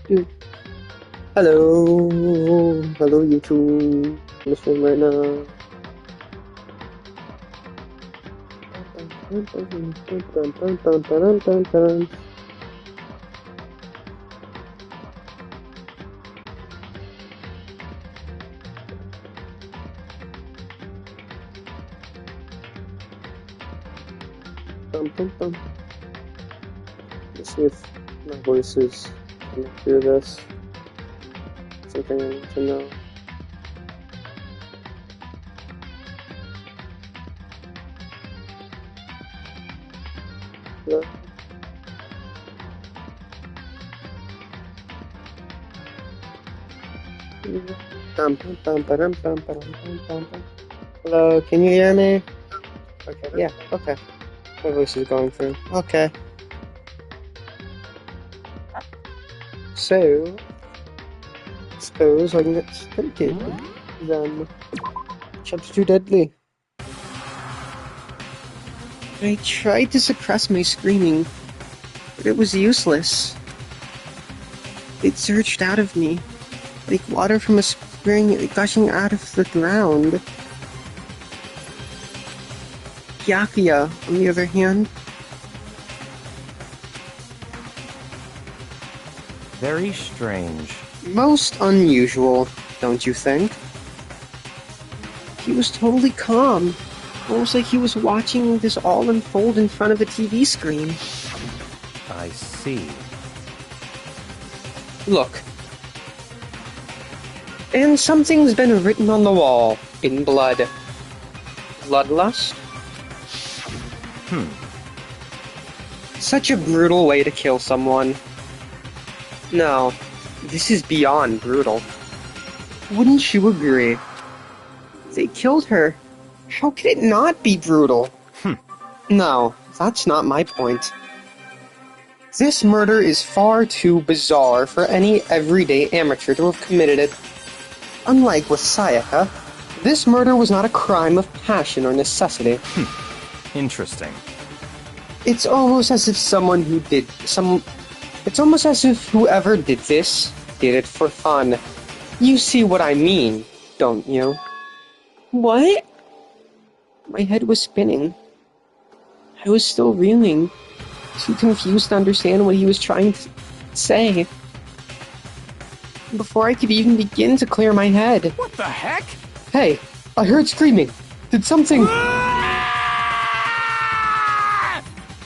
Dude. Hello, hello YouTube. Listening right now. Let's see if my voice is coming through this. Something I need to know. Hello? Hello, can you hear me? Okay, yeah, okay. My voice is going through. Okay. So, suppose I can get started. Then, chapter 2 deadly. I tried to suppress my screaming, but it was useless. It surged out of me, like water from a spring gushing out of the ground. Yakuya, on the other hand, Very strange. most unusual, don't you think? He was totally calm, almost like he was watching this all unfold in front of a TV screen. I see. Look. And something's been written on the wall, in blood. Bloodlust? Such a brutal way to kill someone. No, this is beyond brutal. Wouldn't you agree? They killed her. How could it not be brutal? No, that's not my point. This murder is far too bizarre for any everyday amateur to have committed it. Unlike with Sayaka, this murder was not a crime of passion or necessity. Interesting. It's almost as if It's almost as if whoever did this did it for fun. You see what I mean, don't you? What? My head was spinning. I was still reeling, too confused to understand what he was trying to say. Before I could even begin to clear my head. What the heck? Hey, I heard screaming. Did something...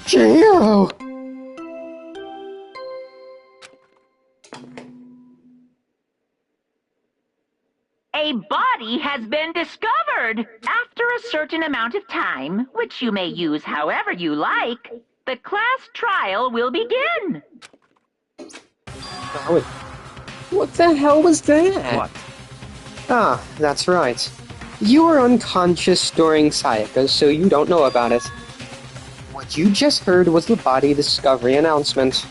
Chihiro! A body has been discovered! After a certain amount of time, which you may use however you like, the class trial will begin. What the hell was that? What? Ah, that's right. You were unconscious during Sayaka's, so you don't know about it. What you just heard was the body discovery announcement.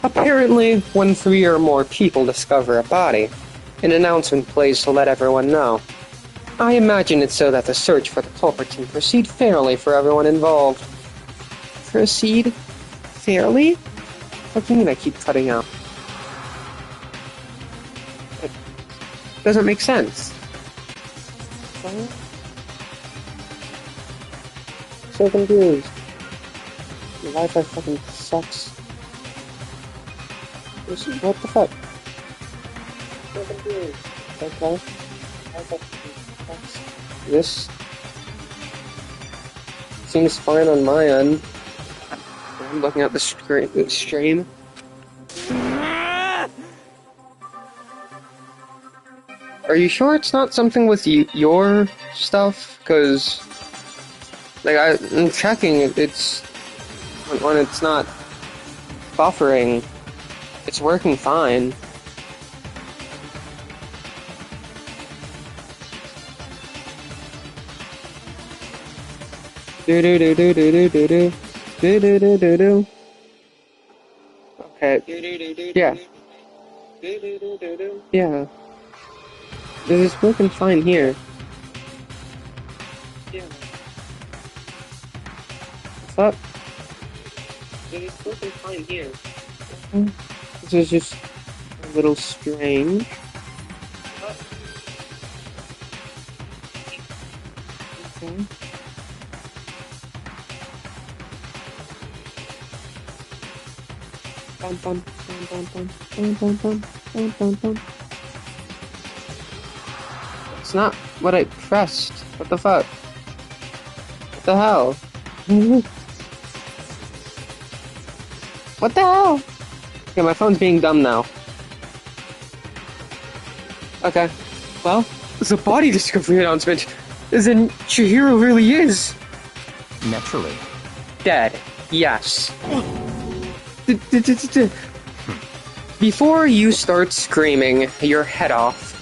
Apparently, when 3 or more people discover a body, an announcement plays to let everyone know. I imagine it's so that the search for the culprit can proceed fairly for everyone involved. Proceed? Fairly? What do you mean I keep cutting out? It doesn't make sense. So confused. My Wi-Fi fucking sucks. What the fuck? So confused. Okay. Wi-Fi fucking sucks. This seems fine on my end. I'm looking at the stream. Are you sure it's not something with your stuff? Cause, like, I'm checking it's when it's not buffering, it's working fine. Do do do do do do do do do do do do do. Okay. Yeah. Yeah. This is working fine here. Yeah. What's up? This is working fine here. This is just little strange. Okay. Bum, bum, bum, bum, bum, bum, bum, bum, bum, bum. It's not what I pressed. What the fuck? What the hell? What the hell? Okay, my phone's being dumb now. Okay. Well, the body discovery announcement. Then Chihiro really is Naturally. dead. Yes. Before you start screaming your head off,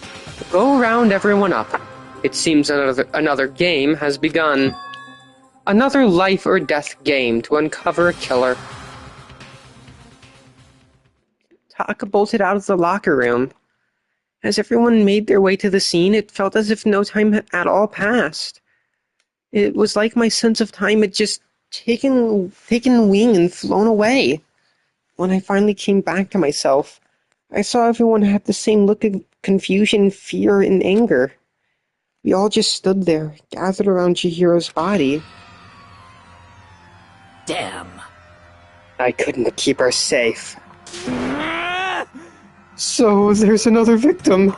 go round everyone up. It seems another game has begun. Another life or death game to uncover a killer. Taka bolted out of the locker room. As everyone made their way to the scene, it felt as if no time at all passed. It was like my sense of time had just taken wing and flown away. When I finally came back to myself, I saw everyone have the same look of confusion, fear, and anger. We all just stood there, gathered around Chihiro's body. Damn. I couldn't keep her safe. So there's another victim.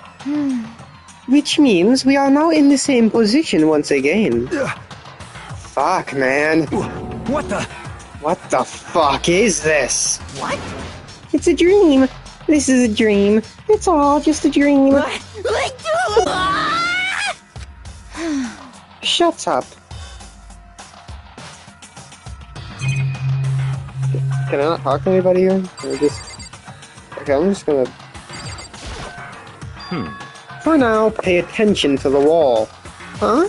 Which means we are now in the same position once again. Fuck, man. What the? What the fuck is this? What? It's a dream. This is a dream. It's all just a dream. Shut up. Can I not talk to anybody here? Okay, I'm just gonna... For now, pay attention to the wall. Huh?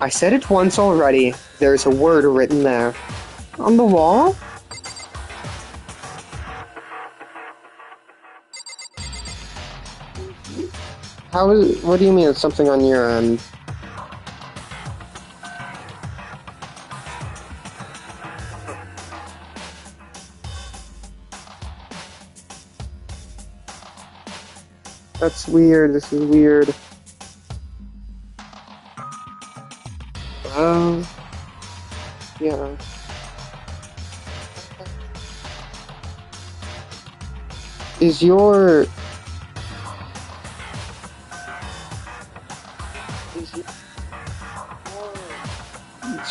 I said it once already. There's a word written there. On the wall? What do you mean it's something on your end? That's weird, this is weird. Yeah. Is your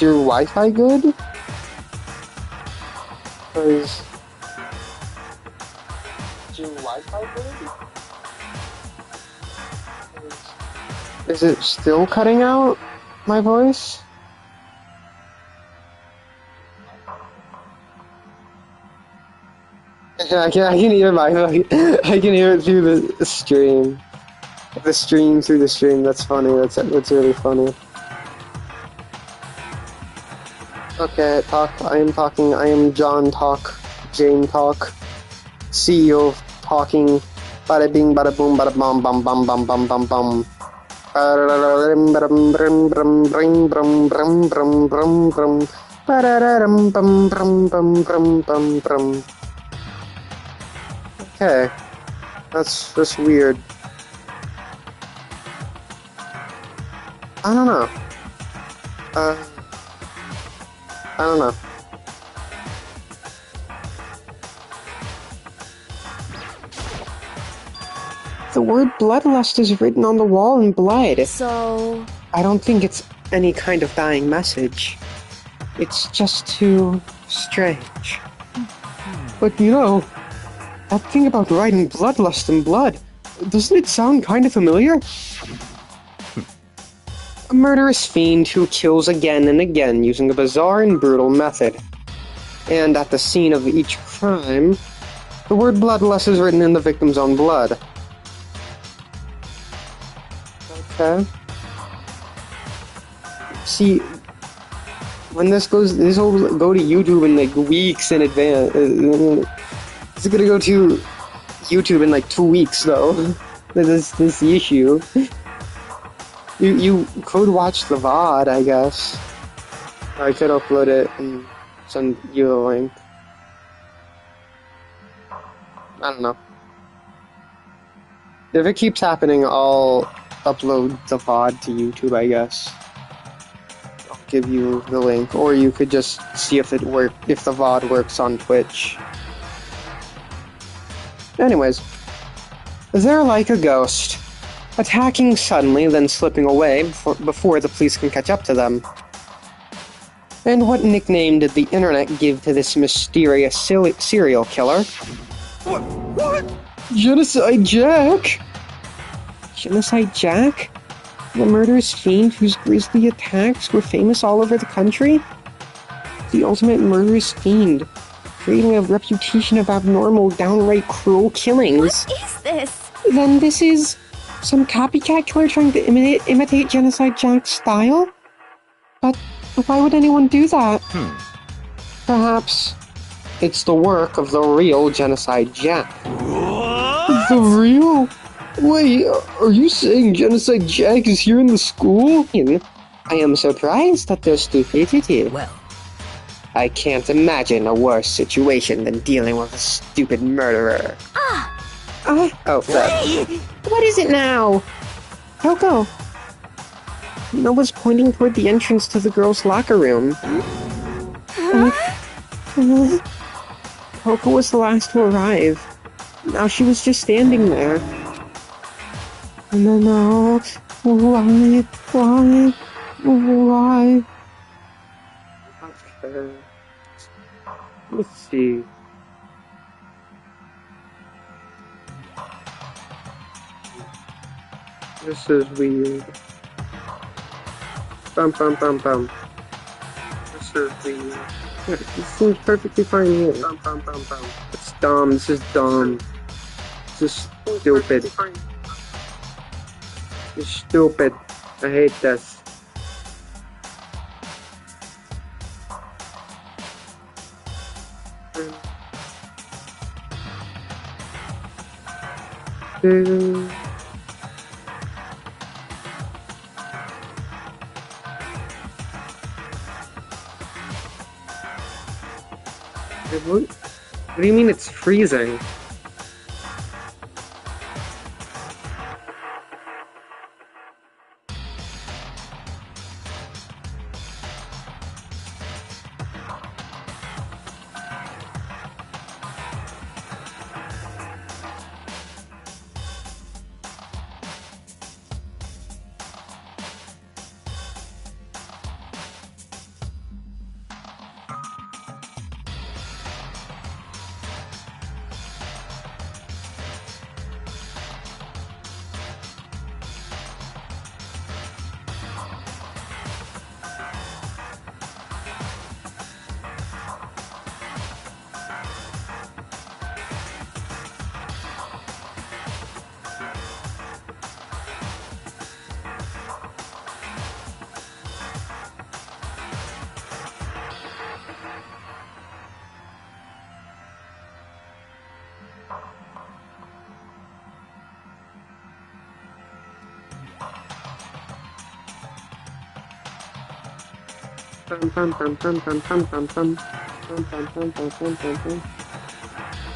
Wi-Fi good? Or is your Wi-Fi good? Is it still cutting out my voice? I can hear I can hear it through the stream. The stream through the stream. That's funny. That's really funny. Okay, talk. I am talking. I am John Talk. Jane Talk. CEO of Talking. Bada bing, bada boom, bada bum, bum, bum, bum, bum, bum, bum. Okay, that's weird. I don't know. I don't know. The word bloodlust is written on the wall in blood. So... I don't think it's any kind of dying message. It's just too strange. But you know, that thing about writing bloodlust in blood, doesn't it sound kind of familiar? A murderous fiend who kills again and again using a bizarre and brutal method. And at the scene of each crime, the word bloodlust is written in the victim's own blood. Okay. See, when this will go to YouTube in like weeks in advance. It's gonna go to YouTube in like 2 weeks though. That's the issue. You could watch the VOD, I guess. Or I could upload it and send you the link. I don't know. If it keeps happening, I'll upload the VOD to YouTube, I guess. I'll give you the link, or you could just see if the VOD works on Twitch. Anyways, they're like a ghost, attacking suddenly, then slipping away before the police can catch up to them. And what nickname did the internet give to this mysterious serial killer? What? Genocide Jack! Genocide Jack? The murderous fiend whose grisly attacks were famous all over the country? The ultimate murderous fiend, creating a reputation of abnormal, downright cruel killings. What is this? Then this is some copycat killer trying to imitate Genocide Jack's style? But why would anyone do that? Perhaps it's the work of the real Genocide Jack. What? The real? Wait, are you saying Genocide Jack is here in the school? I am surprised at their stupidity. Well, I can't imagine a worse situation than dealing with a stupid murderer. Oh, crap. What is it now? Coco. Nova's pointing toward the entrance to the girls' locker room. Coco was the last to arrive. Now she was just standing there. No. Why? Okay. Let's see. This is weird. Bum. This is weird. Yeah, this seems perfectly fine here. Bum. It's dumb. This is dumb. This is stupid. It's stupid. I hate this. What do you mean it's freezing?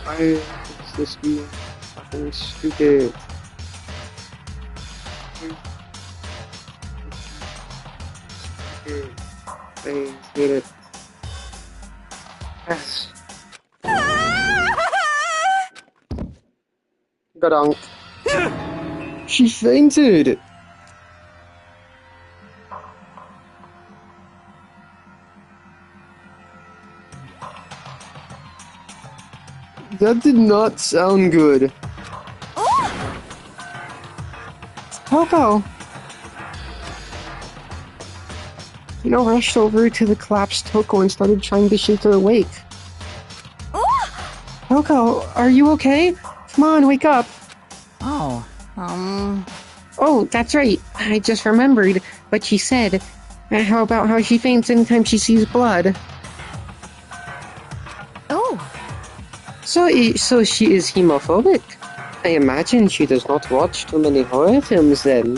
Why is this being fucking stupid? I hate it. Yes. Gadonk. She fainted! That did not sound good. Coco! Hino rushed over to the collapsed Toko and started trying to shake her awake. Coco, are you okay? Come on, wake up! Oh, that's right. I just remembered what she said. How about how she faints anytime she sees blood? So she is hemophobic. I imagine she does not watch too many horror films then.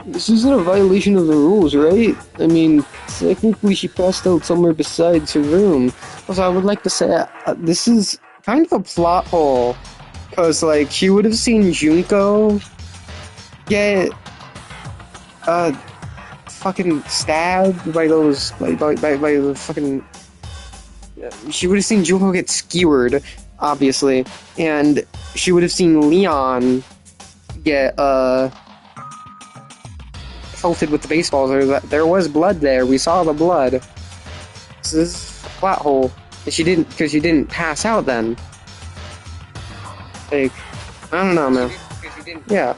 This isn't a violation of the rules, right? I mean, technically she passed out somewhere besides her room. Also, I would like to say, this is kind of a plot hole. Because, like, she would have seen Junko get, fucking stabbed by those, by the fucking... She would have seen Junko get skewered, obviously, and she would have seen Leon get, pelted with the baseballs. There was blood there. We saw the blood. This is a plot hole. And she didn't pass out then. Like, I don't know, man. Yeah.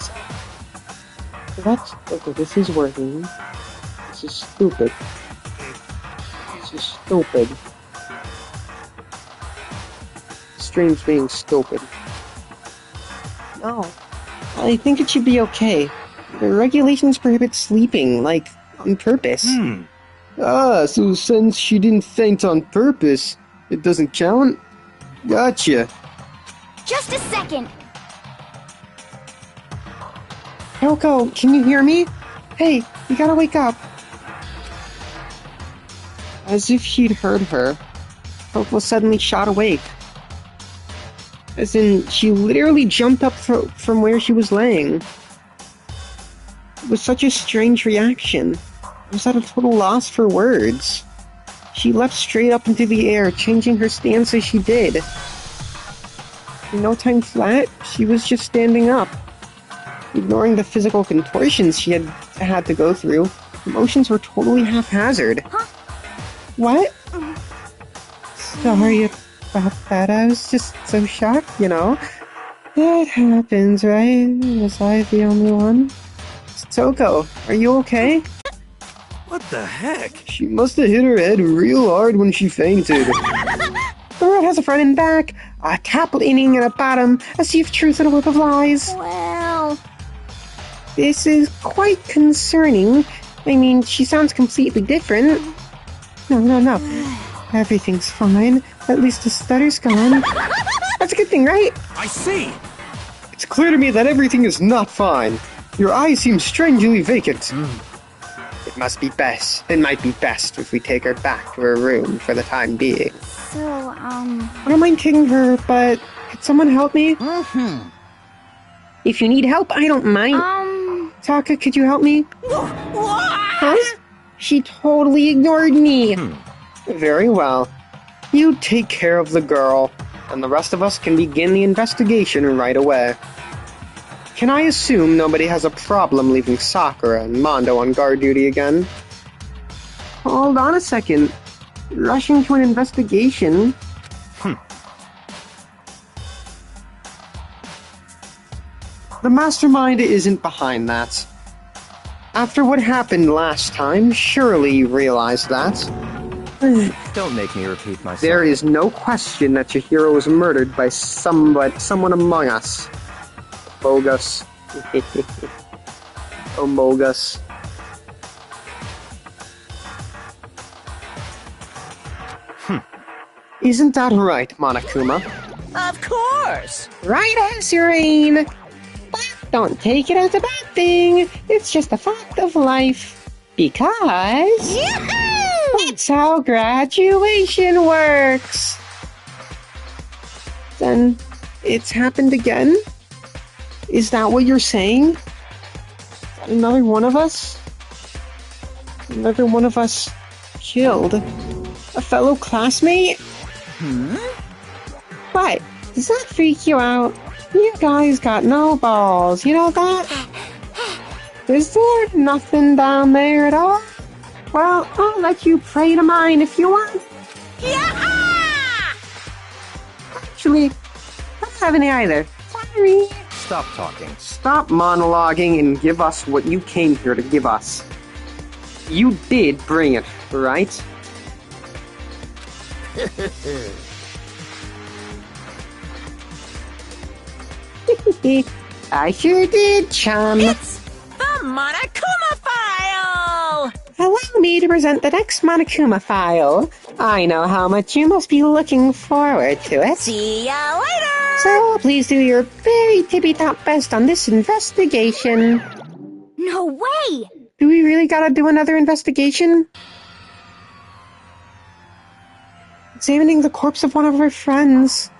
What? Okay, this is working. This is stupid. This is stupid. Stream's being stupid. No. I think it should be okay. The regulations prohibit sleeping, like, on purpose. Ah, so since she didn't faint on purpose, it doesn't count? Gotcha. Just a second. Kyoko, can you hear me? Hey, you gotta wake up. As if she'd heard her, Kyoko suddenly shot awake. As in, she literally jumped up from where she was laying. It was such a strange reaction. I was at a total loss for words. She leapt straight up into the air, changing her stance as she did. In no time flat, she was just standing up. Ignoring the physical contortions she had to go through, emotions were totally haphazard. Huh? What? Sorry about that, I was just so shocked, you know? It happens, right? Was I the only one? Toko, are you okay? What the heck? She must have hit her head real hard when she fainted. The road has a front and back, a top leaning and a bottom, a sea of truth and a web of lies. Well... This is quite concerning. I mean, she sounds completely different. No. Everything's fine. At least the stutter's gone. That's a good thing, right? I see! It's clear to me that everything is not fine. Your eyes seem strangely vacant. It must be best. It might be best if we take her back to her room for the time being. So, I don't mind taking her, but could someone help me? If you need help, I don't mind. Taka, could you help me? Huh? She totally ignored me. Very well. You take care of the girl, and the rest of us can begin the investigation right away. Can I assume nobody has a problem leaving Sakura and Mondo on guard duty again? Hold on a second. Rushing to an investigation? The mastermind isn't behind that. After what happened last time, surely you realized that. Don't make me repeat myself. There is no question that your hero was murdered by someone among us. Bogus. Oh, bogus. Isn't that right, Monokuma? Of course! Right as rain. But don't take it as a bad thing. It's just a fact of life. Because... Yoo-hoo! that's how graduation works. Then, it's happened again? Is that what you're saying? Another one of us? Another one of us killed? A fellow classmate? What? Does that freak you out? You guys got no balls, you know that? Is there nothing down there at all? Well, I'll let you pray to mine if you want. Yeah! Actually, I don't have any either. Sorry. Stop talking. Stop monologuing and give us what you came here to give us. You did bring it, right? I sure did, chum. It's the Monokuma file! Allow me to present the next Monokuma file. I know how much you must be looking forward to it. See ya later! So please do your very tippy-top best on this investigation. No way! Do we really gotta do another investigation? Examining the corpse of one of our friends.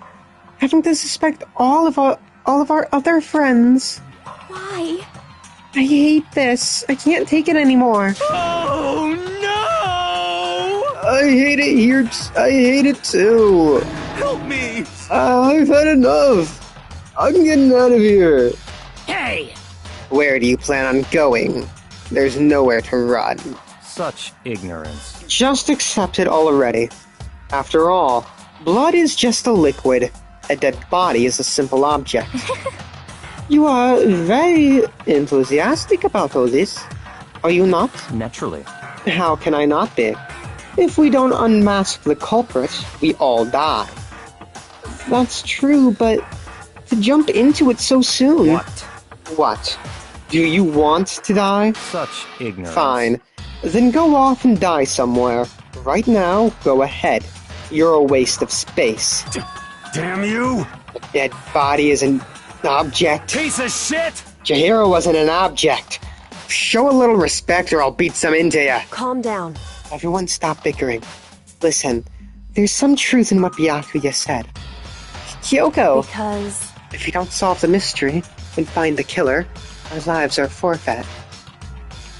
Having to suspect all of all of our other friends. Why? I hate this. I can't take it anymore. Oh no! I hate it here. I hate it too. Help me! I've had enough. I'm getting out of here. Hey! Where do you plan on going? There's nowhere to run. Such ignorance. Just accept it already. After all, blood is just a liquid. A dead body is a simple object. You are very enthusiastic about all this, are you not? Naturally. How can I not be? If we don't unmask the culprit, we all die. That's true, but to jump into it so soon... What? What? Do you want to die? Such ignorance. Fine. Then go off and die somewhere. Right now, go ahead. You're a waste of space. Damn you! A dead body is an object. Piece of shit! Chihiro wasn't an object. Show a little respect or I'll beat some into ya. Calm down. Everyone stop bickering. Listen, there's some truth in what Byakuya said. Kyoko, Because... if you don't solve the mystery and find the killer, our lives are forfeit.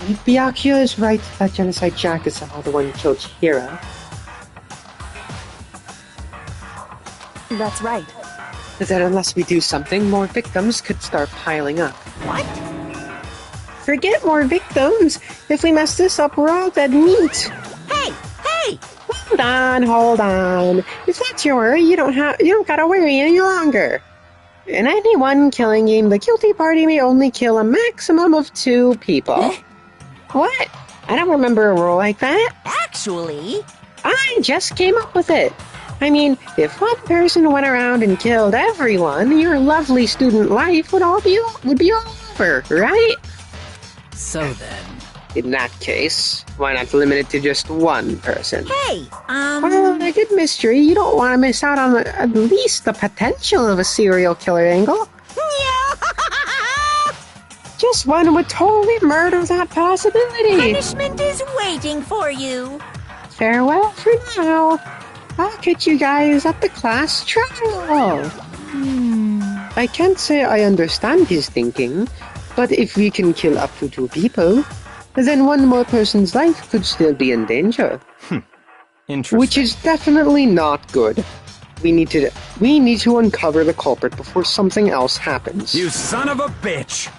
If Byakuya is right that Genocide Jack is somehow the one who killed Chihiro, That's right. then unless we do something, more victims could start piling up. What? Forget more victims! If we mess this up, we're all dead meat! Hey! Hey! Hold on. If that's your worry, you don't gotta worry any longer. In any one killing game, the guilty party may only kill a maximum of 2 people. What? I don't remember a rule like that. Actually... I just came up with it. I mean, if one person went around and killed everyone, your lovely student life would be all over, right? So then... In that case, why not limit it to just one person? Hey! Well, a good mystery, you don't want to miss out on at least the potential of a serial killer angle. Just one would totally murder that possibility. Punishment is waiting for you. Farewell for now. I'll catch you guys at the class trial. I can't say I understand his thinking, but if we can kill up to 2 people, then one more person's life could still be in danger. Interesting. Which is definitely not good. We need to uncover the culprit before something else happens. You son of a bitch!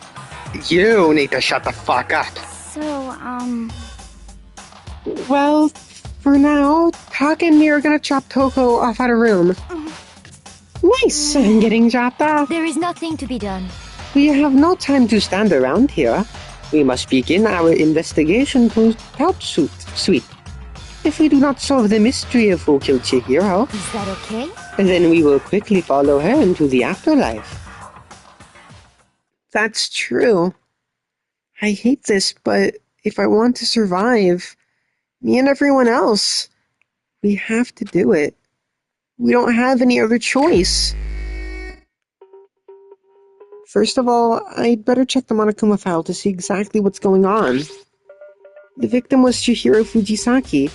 You need to shut the fuck up. So, Well, for now, Taka and me are gonna drop Toko off at a room. Nice, I'm getting dropped off. there is nothing to be done. We have no time to stand around here. We must begin our investigation to Tout Suite. If we do not solve the mystery of who killed Chihiro, Is that okay? then we will quickly follow her into the afterlife. That's true. I hate this, but if I want to survive, me and everyone else, we have to do it. We don't have any other choice. First of all, I'd better check the Monokuma file to see exactly what's going on. The victim was Chihiro Fujisaki.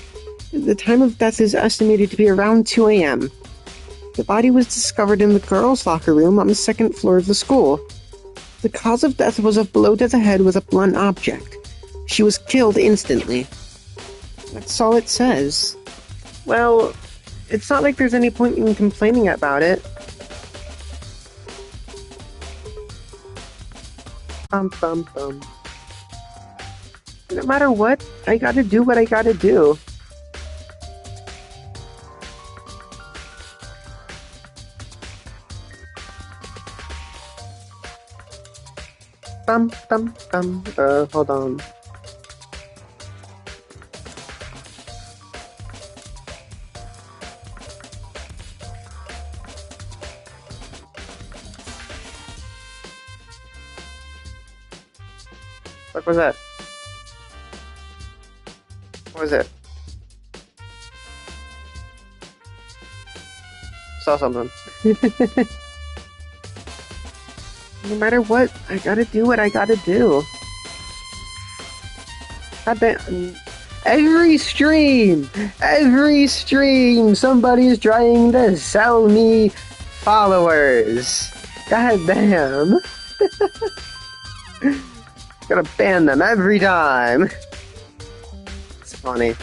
The time of death is estimated to be around 2 a.m. The body was discovered in the girls' locker room on the 2nd floor of the school. The cause of death was a blow to the head with a blunt object. She was killed instantly. That's all it says. Well, it's not like there's any point in complaining about it. Bum. No matter what, I gotta do what I gotta do. Hold on. What was that? What was it? Saw something. No matter what, I gotta do what I gotta do. God damn. Every stream, somebody's trying to sell me followers. God damn. Gotta ban them every time. It's funny.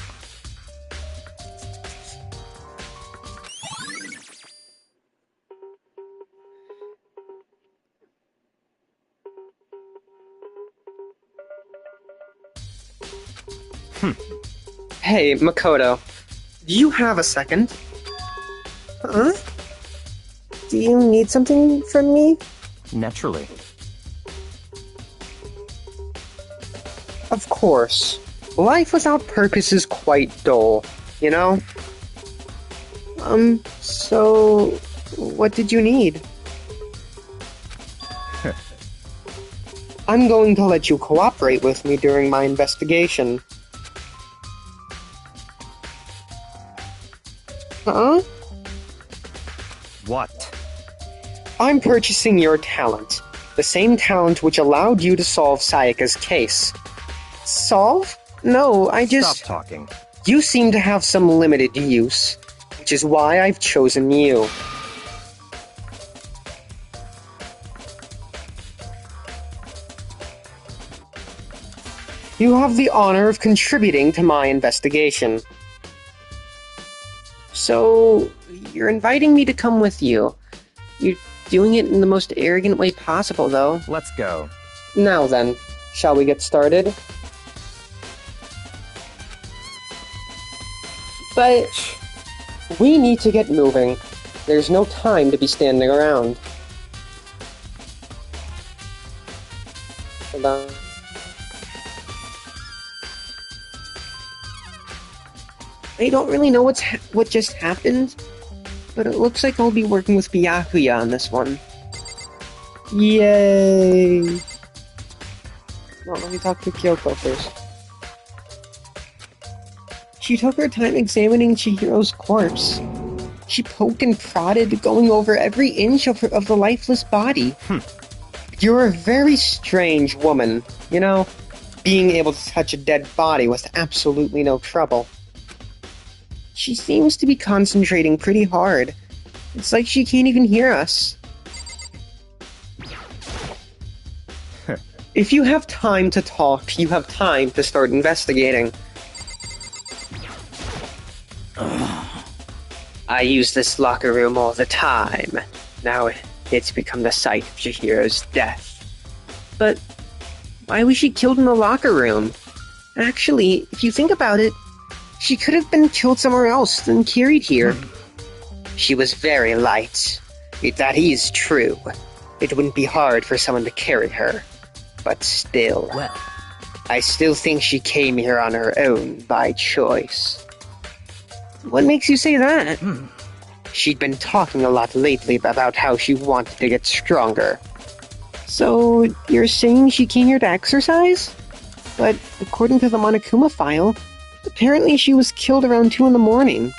Hey, Makoto. Do you have a second? Huh? Do you need something from me? Naturally. Of course. Life without purpose is quite dull, you know? So... what did you need? I'm going to let you cooperate with me during my investigation. Huh? What? I'm purchasing your talent. The same talent which allowed you to solve Sayaka's case. Solve? No, I just... Stop talking. You seem to have some limited use, which is why I've chosen you. You have the honor of contributing to my investigation. So, you're inviting me to come with you. You're doing it in the most arrogant way possible, though. Let's go. Now then, shall we get started? But we need to get moving. There's no time to be standing around. Hold on. I don't really know what just happened, but it looks like I'll be working with Byakuya on this one. Yay! Well, let me talk to Kyoko first. She took her time examining Chihiro's corpse. She poked and prodded, going over every inch of the lifeless body. You're a very strange woman, you know? Being able to touch a dead body with absolutely no trouble. She seems to be concentrating pretty hard. It's like she can't even hear us. If you have time to talk, you have time to start investigating. I use this locker room all the time. Now it's become the site of Chihiro's death. But why was she killed in the locker room? Actually, if you think about it, she could have been killed somewhere else than carried here. She was very light. That is true. It wouldn't be hard for someone to carry her. But still. Well, I still think she came here on her own, by choice. What makes you say that? She'd been talking a lot lately about how she wanted to get stronger. So, you're saying she came here to exercise? But according to the Monokuma file, apparently she was killed around 2 in the morning.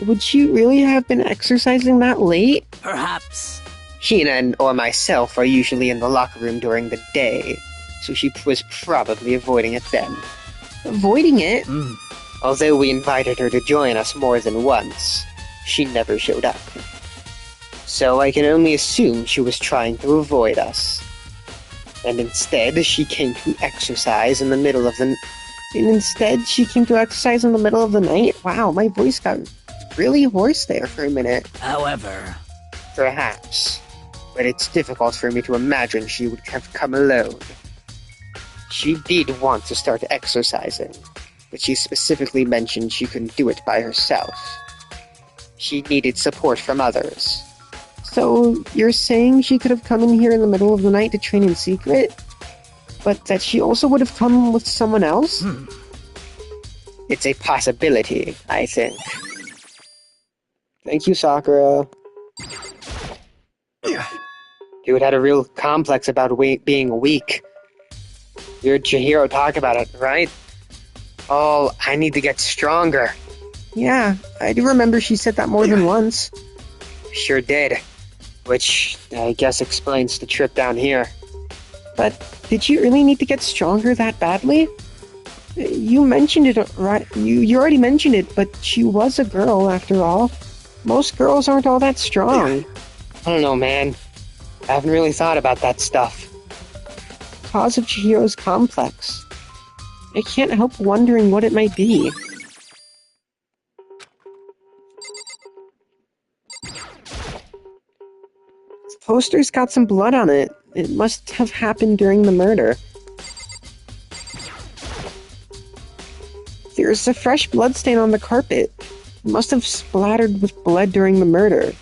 Would she really have been exercising that late? perhaps. Hina or myself are usually in the locker room during the day, so she was probably avoiding it then. Avoiding it? Although we invited her to join us more than once, she never showed up. So I can only assume she was trying to avoid us. And instead, she came to exercise in the middle of the... night? Wow, my voice got really hoarse there for a minute. However, Perhaps. But it's difficult for me to imagine she would have come alone. She did want to start exercising, but she specifically mentioned she couldn't do it by herself. She needed support from others. So, you're saying she could have come in here in the middle of the night to train in secret? But that she also would have come with someone else? It's a possibility, I think. Thank you, Sakura. Dude had a real complex about being weak. You heard Chihiro talk about it, right? Oh, I need to get stronger. Yeah, I do remember she said that more than once. Sure did. Which, I guess explains the trip down here. But, did she really need to get stronger that badly? You mentioned it, right? You already mentioned it, but she was a girl, after all. Most girls aren't all that strong. I don't know, man. I haven't really thought about that stuff. Cause of Chihiro's complex. I can't help wondering what it might be. This poster's got some blood on it. It must have happened during the murder. There's a fresh bloodstain on the carpet. It must have splattered with blood during the murder.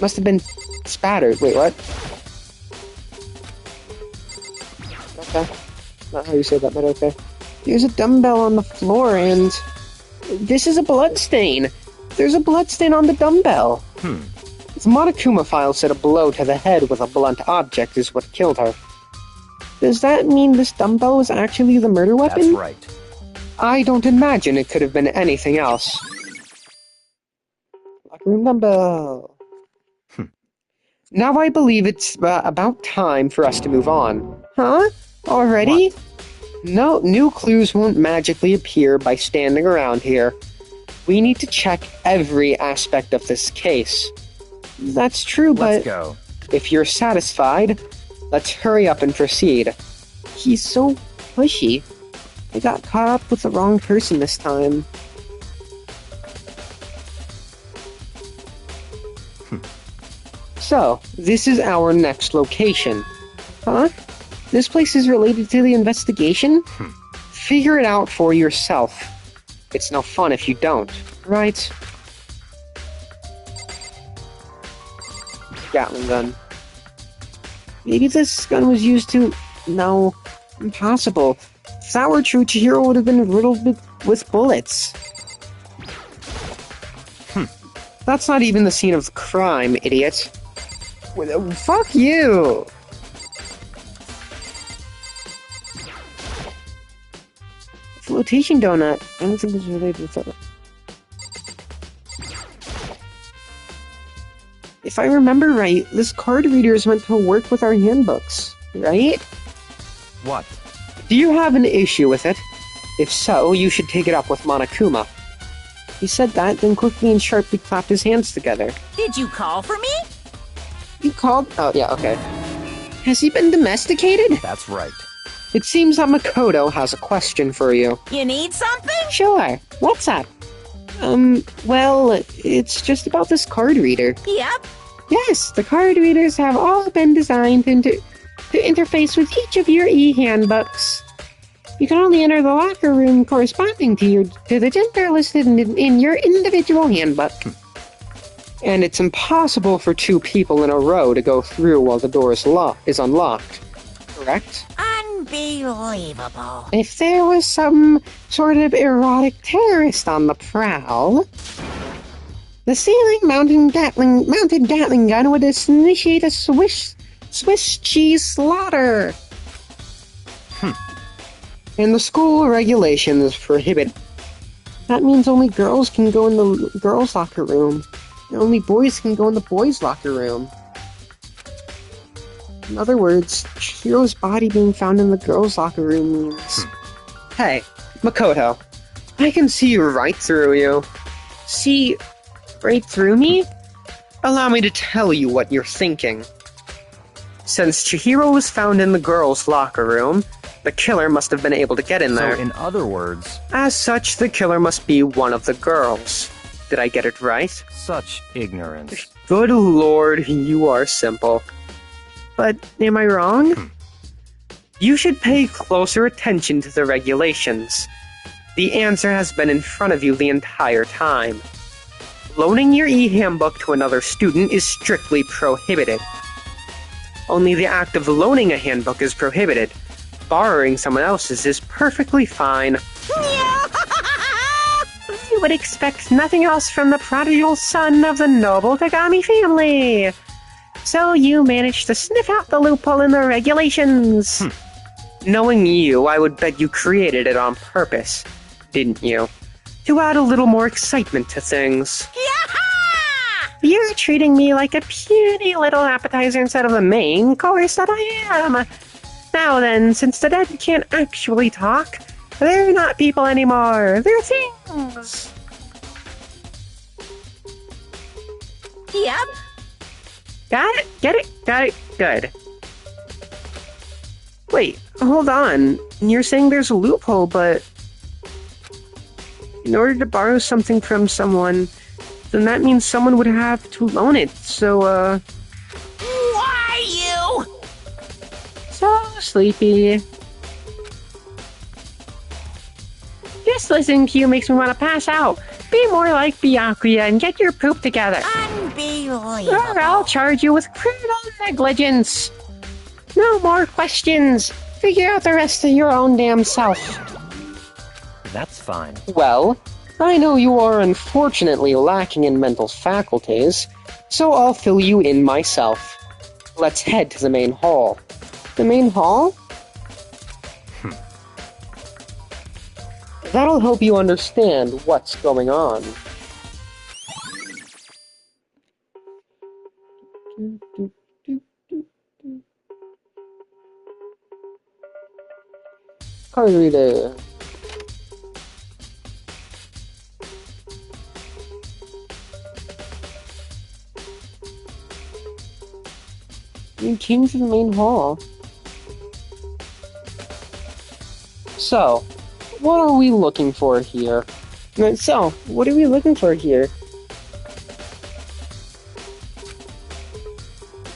Must have been spattered. Wait, what? Okay. Not how you say that, but okay. There's a dumbbell on the floor, and this is a bloodstain. There's a bloodstain on the dumbbell. The Monokuma file said a blow to the head with a blunt object is what killed her. Does that mean this dumbbell was actually the murder weapon? That's right. I don't imagine it could have been anything else. Locker room dumbbell. Now I believe it's about time for us to move on. Huh? Already? What? No, new clues won't magically appear by standing around here. We need to check every aspect of this case. That's true, but Let's go. if you're satisfied, let's hurry up and proceed. He's so pushy. I got caught up with the wrong person this time. So, this is our next location. Huh? This place is related to the investigation? Figure it out for yourself. It's no fun if you don't, right? Gatling gun. Maybe this gun was used to... No. Impossible. If that were true, Chihiro would have been riddled with bullets. That's not even the scene of the crime, idiot. Fuck you! Flotation donut. I don't think it's related to that. If I remember right, this card reader is meant to work with our handbooks, right? What? Do you have an issue with it? If so, you should take it up with Monokuma. He said that, then quickly and sharply clapped his hands together. Did you call for me? You called? Oh, yeah, okay. Has he been domesticated? That's right. It seems that Makoto has a question for you. You need something? Sure. What's up? Well, it's just about this card reader. Yep. Yes, the card readers have all been designed to interface with each of your e-handbooks. You can only enter the locker room corresponding to the gender listed in your individual handbook. And it's impossible for two people in a row to go through while the door is unlocked. Correct? Unbelievable. If there was some sort of erotic terrorist on the prowl, the ceiling-mounted Gatling gun would initiate a Swiss cheese slaughter. And the school regulations prohibit. That means only girls can go in the girls' locker room. And only boys can go in the boys' locker room. In other words, Chihiro's body being found in the girls' locker room means... Hey, Makoto. I can see right through you. See right through me? Allow me to tell you what you're thinking. Since Chihiro was found in the girls' locker room, the killer must have been able to get in there. So, in other words... As such, the killer must be one of the girls. Did I get it right? Such ignorance. Good lord, you are simple. But am I wrong? You should pay closer attention to the regulations. The answer has been in front of you the entire time. Loaning your e-handbook to another student is strictly prohibited. Only the act of loaning a handbook is prohibited. Borrowing someone else's is perfectly fine. You would expect nothing else from the prodigal son of the noble Kagami family. So you managed to sniff out the loophole in the regulations. Knowing you, I would bet you created it on purpose, didn't you? To add a little more excitement to things. You're treating me like a puny little appetizer instead of the main course that I am. Now then, since the dead can't actually talk, they're not people anymore. They're things. Yep. Got it? Get it? Got it? Good. Wait, hold on. You're saying there's a loophole, but in order to borrow something from someone, then that means someone would have to loan it, so, Why you? So sleepy. Just listening to you makes me want to pass out. Be more like Byakuya and get your poop together. Unbelievable. Or I'll charge you with criminal negligence. No more questions. Figure out the rest of your own damn self. That's fine. Well, I know you are unfortunately lacking in mental faculties, so I'll fill you in myself. Let's head to the main hall. The main hall? That'll help you understand what's going on. Card reader. You came to the main hall. So, what are we looking for here? What are we looking for here?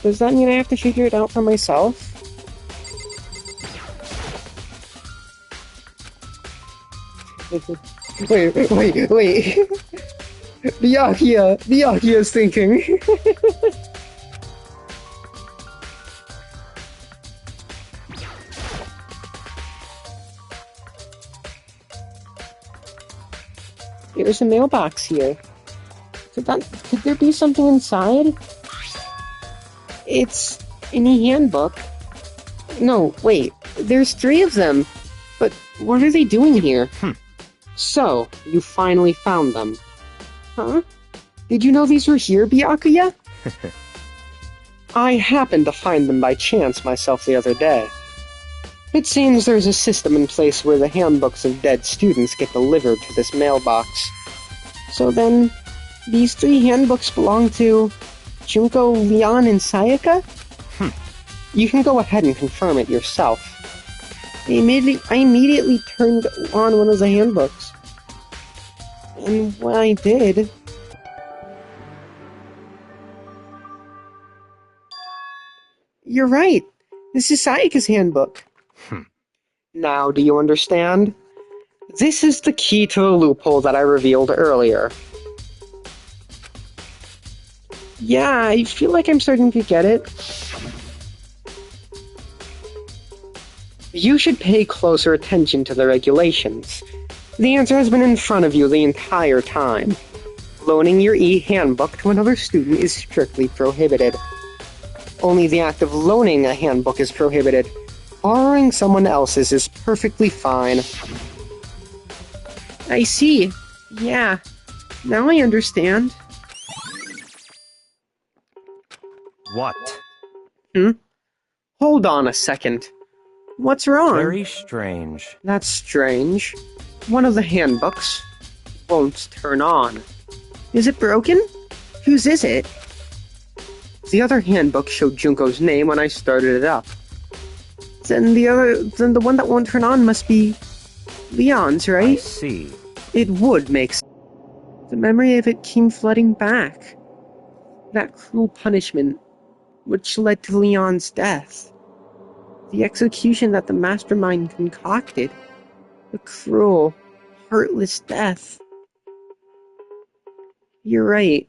Does that mean I have to figure it out for myself? Wait. Byakuya's thinking. There's a mailbox here. Could there be something inside? It's any handbook. No, wait. There's 3 of them. But what are they doing here? So, you finally found them. Huh? Did you know these were here, Byakuya? I happened to find them by chance myself the other day. It seems there's a system in place where the handbooks of dead students get delivered to this mailbox. So then, these 3 handbooks belong to Junko, Leon, and Sayaka? You can go ahead and confirm it yourself. I immediately turned on one of the handbooks. And when I did... You're right! This is Sayaka's handbook. Now, do you understand? This is the key to the loophole that I revealed earlier. Yeah, I feel like I'm starting to get it. You should pay closer attention to the regulations. The answer has been in front of you the entire time. Loaning your e-handbook to another student is strictly prohibited. Only the act of loaning a handbook is prohibited. Borrowing someone else's is perfectly fine. I see. Yeah. Now I understand. What? Hold on a second. What's wrong? Very strange. That's strange. One of the handbooks won't turn on. Is it broken? Whose is it? The other handbook showed Junko's name when I started it up. Then the one that won't turn on must be Leon's, right? I see. It would make sense. The memory of it came flooding back. That cruel punishment, which led to Leon's death. The execution that the mastermind concocted. The cruel, heartless death. You're right.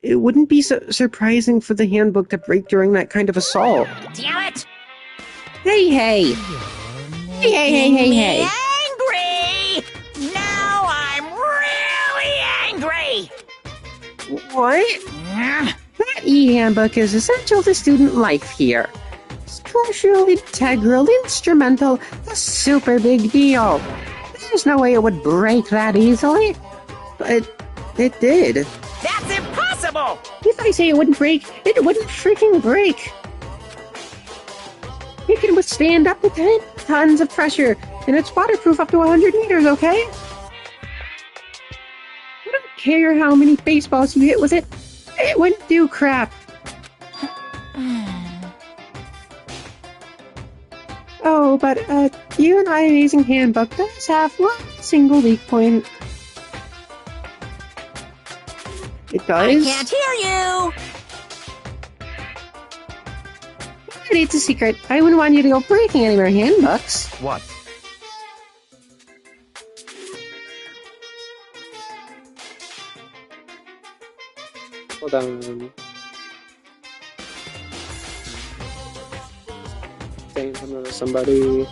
It wouldn't be so surprising for the handbook to break during that kind of assault. Damn it! Hey! Me angry! Now I'm really angry! What? That e-handbook is essential to student life here. It's crucial, integral, instrumental, a super big deal. There's no way it would break that easily. But it did. That's impossible! If I say it wouldn't break, it wouldn't freaking break. It can withstand up to 10 tons of pressure, and it's waterproof up to 100 meters, okay? I don't care how many baseballs you hit with it. It wouldn't do crap. Oh, but, you and I Amazing Handbook does have one single weak point. It does? I can't hear you! But it's a secret. I wouldn't want you to go breaking any more handbooks. What? Hold on. Saying something to somebody.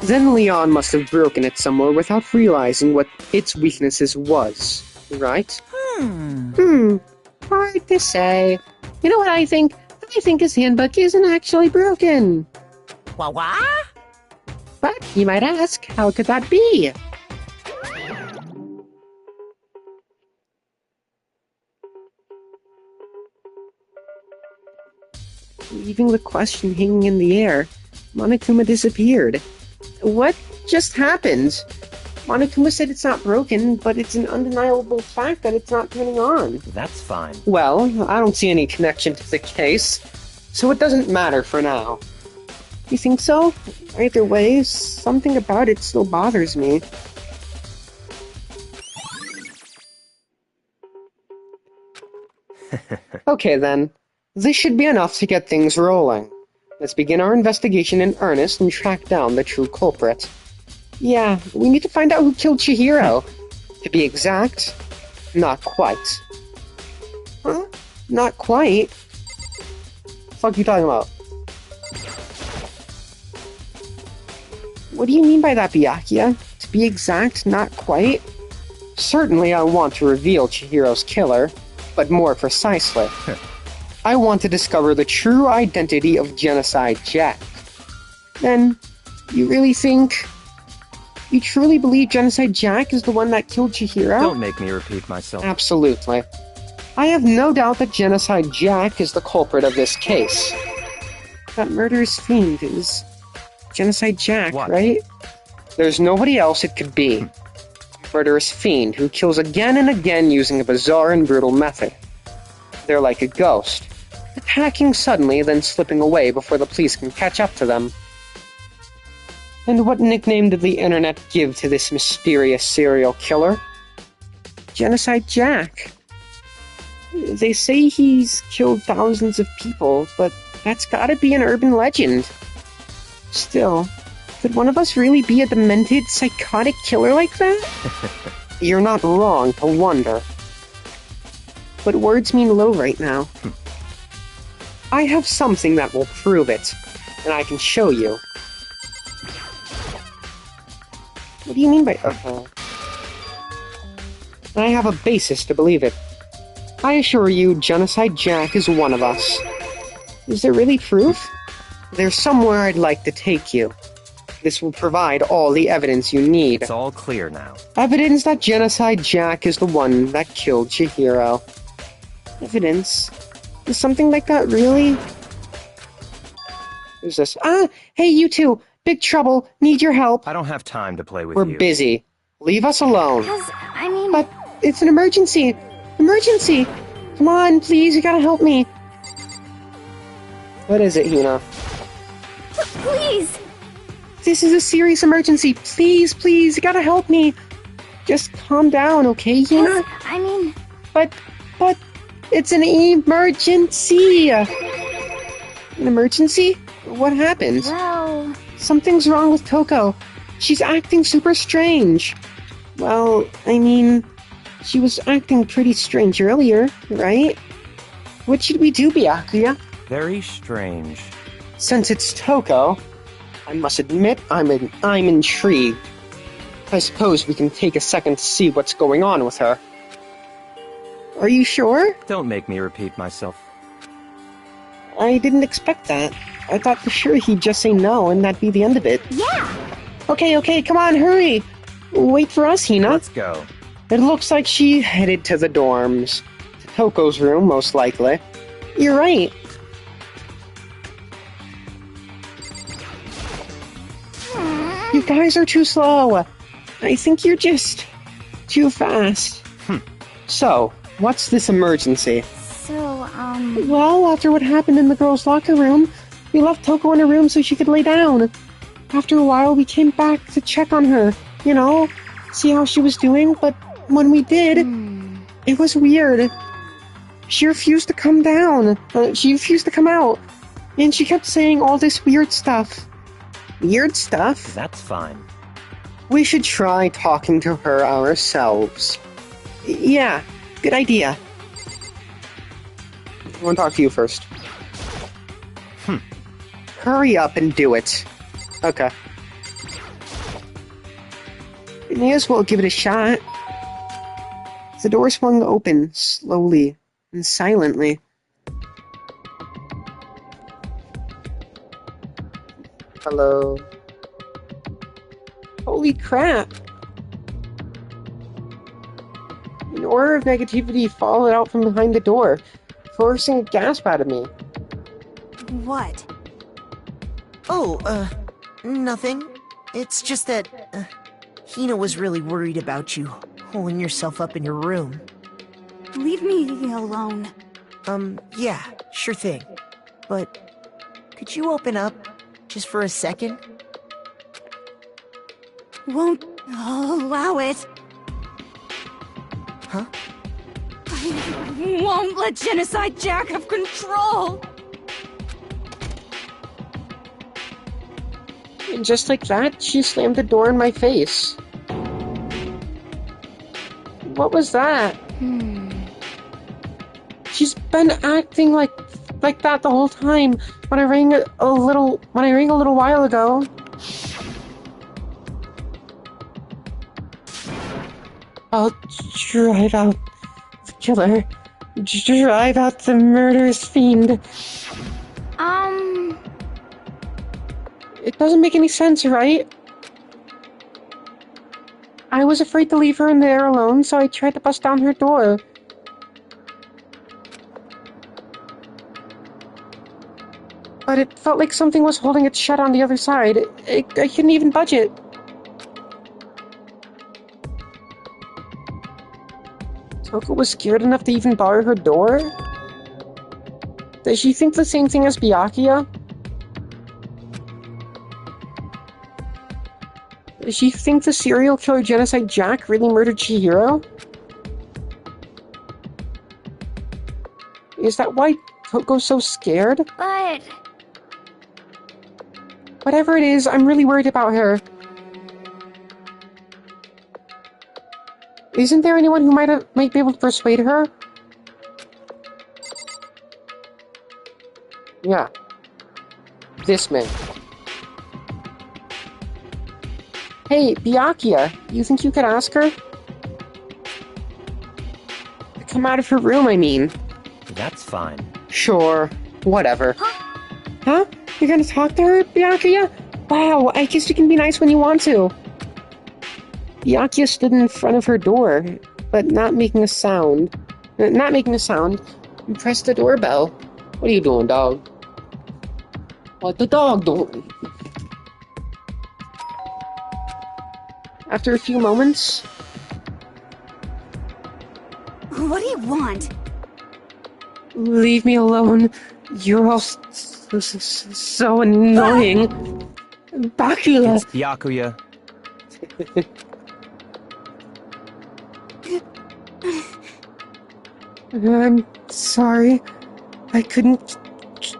Then Leon must have broken it somewhere without realizing what its weaknesses was, right? Hard to say. You know what I think? I think his handbook isn't actually broken. What? But you might ask, how could that be? Leaving the question hanging in the air, Monokuma disappeared. What just happened? Monokuma said it's not broken, but it's an undeniable fact that it's not turning on. That's fine. Well, I don't see any connection to the case, so it doesn't matter for now. You think so? Either way, something about it still bothers me. Okay then, this should be enough to get things rolling. Let's begin our investigation in earnest and track down the true culprit. Yeah, we need to find out who killed Chihiro. To be exact, not quite. Huh? Not quite? The fuck you talking about? What do you mean by that, Byakuya? To be exact, not quite? Certainly I want to reveal Chihiro's killer, but more precisely, I want to discover the true identity of Genocide Jack. Then, you really think... You truly believe Genocide Jack is the one that killed Chihiro? Don't make me repeat myself. Absolutely. I have no doubt that Genocide Jack is the culprit of this case. That murderous fiend is... Genocide Jack, What? right? There's nobody else it could be. Murderous fiend who kills again and again using a bizarre and brutal method. They're like a ghost, attacking suddenly, then slipping away before the police can catch up to them. And what nickname did the internet give to this mysterious serial killer? Genocide Jack. They say he's killed thousands of people, but that's gotta be an urban legend. Still, could one of us really be a demented, psychotic killer like that? You're not wrong to wonder. But words mean low right now. I have something that will prove it, and I can show you. What do you mean by I have a basis to believe it. I assure you, Genocide Jack is one of us. Is there really proof? There's somewhere I'd like to take you. This will provide all the evidence you need. It's all clear now. Evidence that Genocide Jack is the one that killed Chihiro. Evidence? Is something like that really? Who's this? Hey, you two! Big trouble! Need your help! I don't have time to play with We're you. busy. Leave us alone. But It's an emergency! Emergency! Come on, please, you gotta help me. What is it, Hina? please! This is a serious emergency. Please, please, you gotta help me. Just calm down, okay, Hina? But, it's an emergency! An emergency? What happened? Well, Something's wrong with Toko. She's acting super strange. Well, she was acting pretty strange earlier, right? What should we do, Byakuya? Very strange. Since it's Toko, I must admit I'm intrigued. I suppose we can take a second to see what's going on with her. Are you sure? Don't make me repeat myself. I didn't expect that. I thought for sure he'd just say no and that'd be the end of it. yeah! Okay, come on, hurry! Wait for us, Hina. Let's go. It looks like she headed to the dorms to Toko's room, most likely. You're right. You guys are too slow. I think you're just too fast. So, what's this emergency? So, Well, after what happened in the girls' locker room, we left Toko in her room so she could lay down. After a while, we came back to check on her, see how she was doing, but when we did, it was weird. She refused to come down. She refused to come out. And she kept saying all this weird stuff. Weird stuff? That's fine. We should try talking to her ourselves. Yeah, good idea. I want to talk to you first. Hurry up and do it. Okay. We may as well give it a shot. The door swung open, slowly and silently. Hello. Holy crap! An aura of negativity followed out from behind the door, forcing a gasp out of me. What? Oh, nothing. It's just that, Hina was really worried about you, holding yourself up in your room. leave me alone. Yeah, sure thing. But, could you open up, just for a second? Won't allow it. Huh? I won't let Genocide Jack have control. And just like that, she slammed the door in my face. What was that? She's been acting like that the whole time. When I rang a little while ago. I'll drive out the killer. Drive out the murderous fiend. It doesn't make any sense, right? I was afraid to leave her in there alone, so I tried to bust down her door. But it felt like something was holding it shut on the other side. I couldn't even budge it. Toko was scared enough to even bar her door? Does she think the same thing as Byakuya? Does she think the serial killer Genocide Jack really murdered Chihiro? Is that why Toko's so scared? But Whatever it is, I'm really worried about her. Isn't there anyone who might be able to persuade her? Yeah. This man. Hey, Byakuya, you think you could ask her? To come out of her room, I mean. That's fine. Sure. Whatever. Huh? You're gonna talk to her, Byakuya? Wow, I guess you can be nice when you want to. Byakuya stood in front of her door, but not making a sound. And pressed the doorbell. What are you doing, dog? What the dog doing? After a few moments... what do you want? Leave me alone. You're all so annoying. Byakuya. It's Byakuya. I'm sorry. I couldn't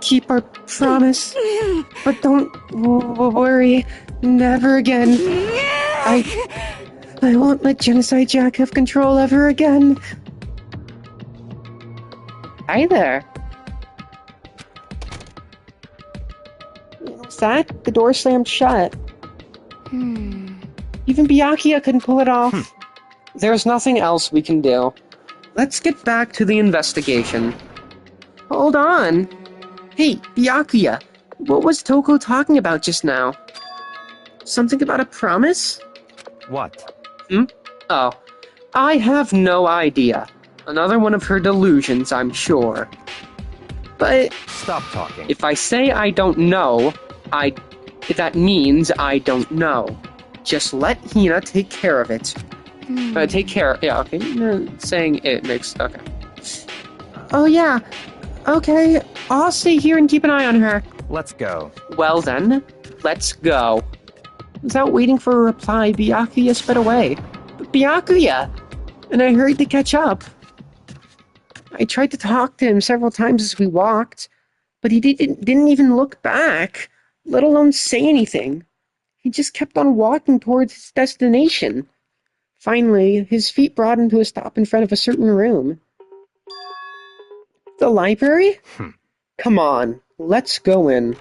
keep our promise. But don't worry. Never again. I won't let Genocide Jack have control ever again. Hi there. What's that? The door slammed shut. Even Byakuya couldn't pull it off. There's nothing else we can do. Let's get back to the investigation. Hold on. Hey, Byakuya, what was Toko talking about just now? Something about a promise? What? Oh, I have no idea. Another one of her delusions, I'm sure. But Stop talking. if I say I don't know, that means I don't know. Just let Hina take care of it. Yeah, okay. Saying it makes... Okay. Oh, yeah. Okay, I'll stay here and keep an eye on her. Let's go. Well then, let's go. Without waiting for a reply, Byakuya sped away. But Byakuya! And I hurried to catch up. I tried to talk to him several times as we walked, but he didn't even look back, let alone say anything. He just kept on walking towards his destination. Finally, his feet brought him to a stop in front of a certain room. The library? Come on, let's go in.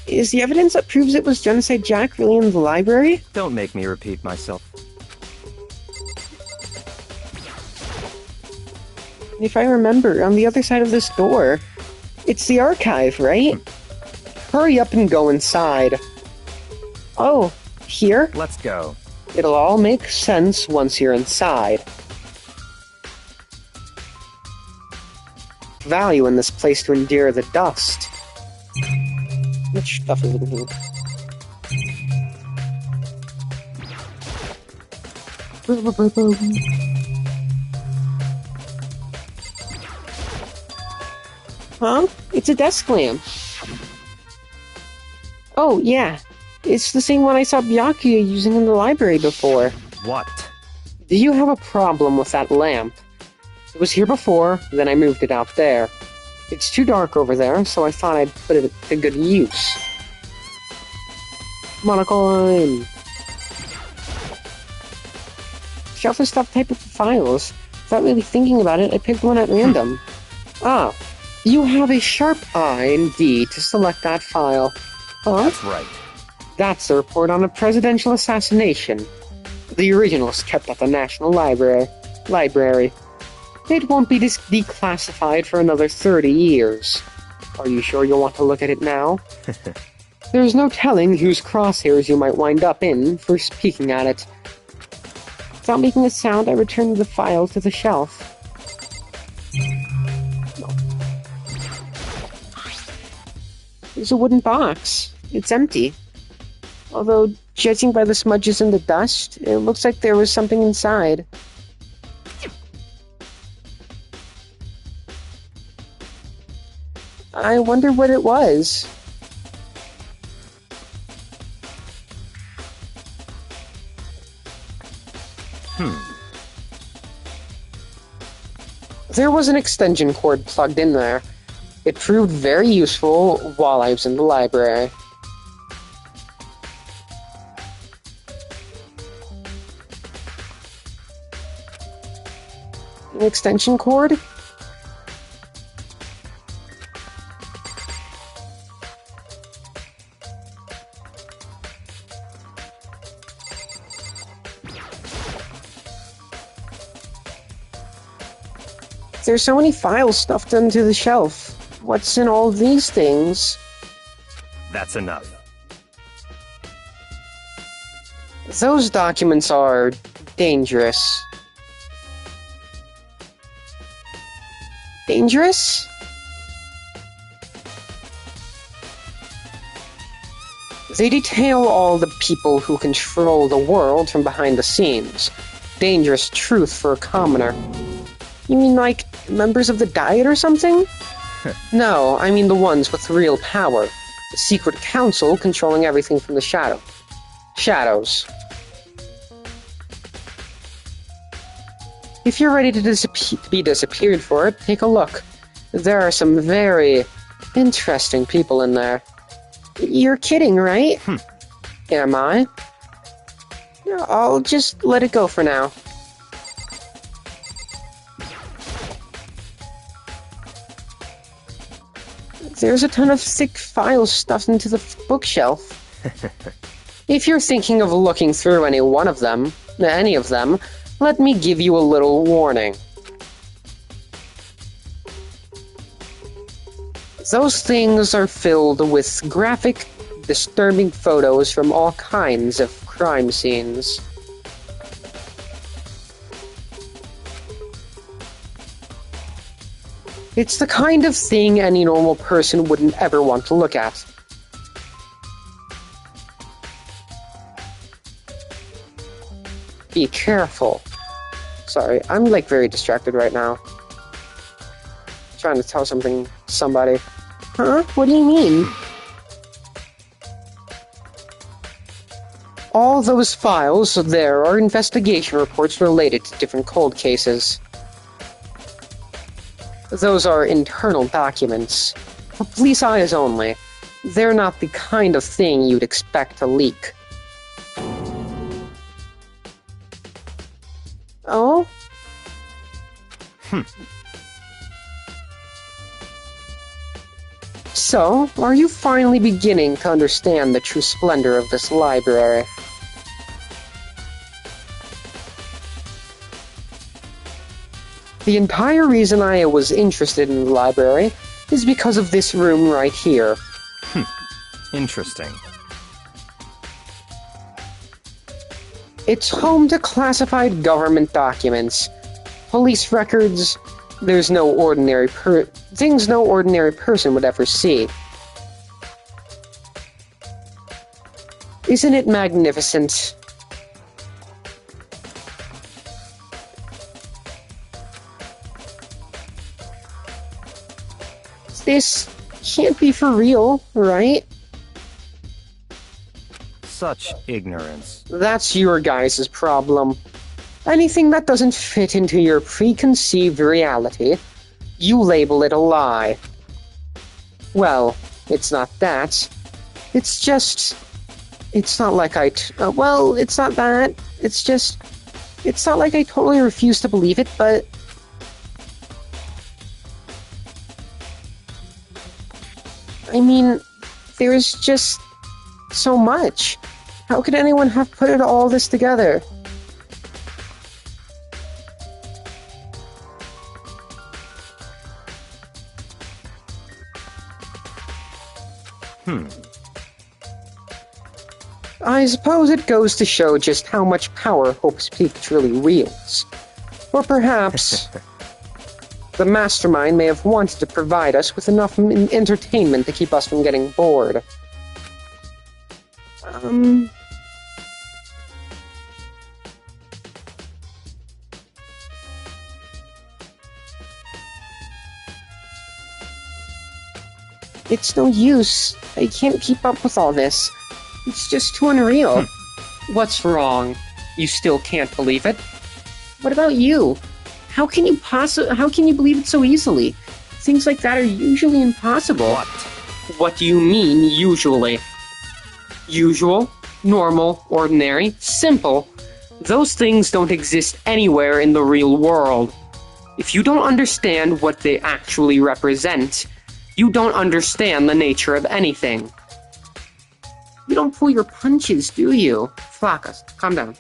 Is the evidence that proves it was Genocide Jack really in the library? Don't make me repeat myself. If I remember, on the other side of this door. It's the archive, right? Hurry up and go inside. Oh, here? Let's go. It'll all make sense once you're inside. Value in this place to endure the dust. Which stuff is in here? Huh? It's a desk lamp. Oh, yeah. It's the same one I saw Byakuya using in the library before. What? Do you have a problem with that lamp? It was here before, then I moved it out there. It's too dark over there, so I thought I'd put it to good use. Monocoin! Shelf is stuffed type of files. Without really thinking about it, I picked one at random. Ah, you have a sharp eye indeed to select that file. Huh? That's right. That's the report on a presidential assassination. The original is kept at the National Library. It won't be declassified for another 30 years. Are you sure you want to look at it now? There's no telling whose crosshairs you might wind up in for peeking at it. Without making a sound, I returned the file to the shelf. There's a wooden box. It's empty. Although, judging by the smudges in the dust, it looks like there was something inside. I wonder what it was. There was an extension cord plugged in there. It proved very useful while I was in the library. An extension cord? There's so many files stuffed into the shelf. What's in all these things? That's enough. Those documents are dangerous. Dangerous? They detail all the people who control the world from behind the scenes. Dangerous truth for a commoner. You mean like members of the Diet or something? No, I mean the ones with real power. The secret council controlling everything from the shadows. If you're ready to be disappeared for it, take a look. There are some very interesting people in there. You're kidding, right? Am I? I'll just let it go for now. There's a ton of thick files stuffed into the bookshelf. If you're thinking of looking through any of them, let me give you a little warning. Those things are filled with graphic disturbing photos from all kinds of crime scenes. It's the kind of thing any normal person wouldn't ever want to look at. Be careful. Sorry, I'm like very distracted right now. Trying to tell somebody. Huh? What do you mean? All those files there are investigation reports related to different cold cases. Those are internal documents. For police eyes only. They're not the kind of thing you'd expect to leak. Oh? So, are you finally beginning to understand the true splendor of this library? The entire reason I was interested in the library is because of this room right here. Interesting. It's home to classified government documents, police records, things no ordinary person would ever see. Isn't it magnificent? This can't be for real, right? Such ignorance. That's your guys' problem. Anything that doesn't fit into your preconceived reality, you label it a lie. Well, it's not that. It's just... It's not like well, it's not that. It's just... It's not like I totally refuse to believe it, but... I mean, there's just so much. How could anyone have put all this together? I suppose it goes to show just how much power Hope's Peak truly wields. Or perhaps... the mastermind may have wanted to provide us with enough entertainment to keep us from getting bored. It's no use. I can't keep up with all this. It's just too unreal. What's wrong? You still can't believe it? What about you? How can you believe it so easily? Things like that are usually impossible. What? What do you mean, usually? Usual, normal, ordinary, simple. Those things don't exist anywhere in the real world. If you don't understand what they actually represent, you don't understand the nature of anything. You don't pull your punches, do you? Flaccus, calm down.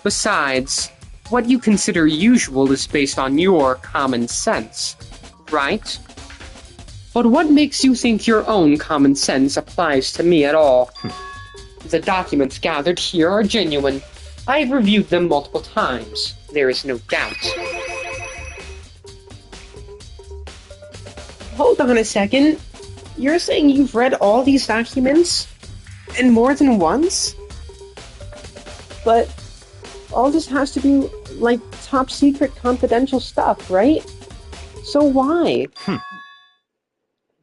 Besides, what you consider usual is based on your common sense, right? But what makes you think your own common sense applies to me at all? The documents gathered here are genuine. I've reviewed them multiple times. There is no doubt. Hold on a second. You're saying you've read all these documents? And more than once? But all this has to be, like, top secret confidential stuff, right? So why?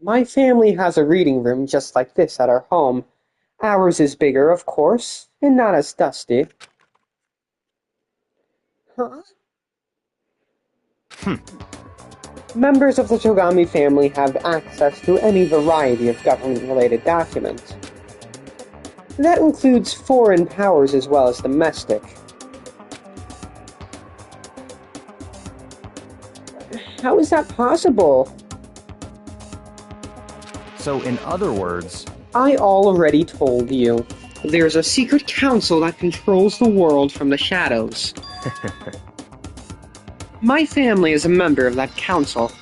My family has a reading room just like this at our home. Ours is bigger, of course, and not as dusty. Huh? Members of the Togami family have access to any variety of government-related documents. That includes foreign powers as well as domestic. How is that possible? So, in other words... I already told you. There's a secret council that controls the world from the shadows. My family is a member of that council.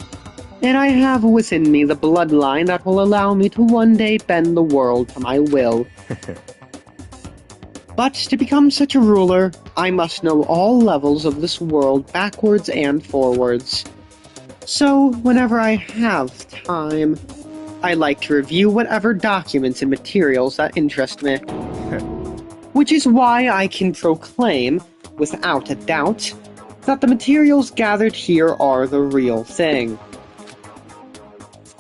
And I have within me the bloodline that will allow me to one day bend the world to my will. But to become such a ruler, I must know all levels of this world backwards and forwards. So, whenever I have time, I like to review whatever documents and materials that interest me. Which is why I can proclaim, without a doubt, that the materials gathered here are the real thing.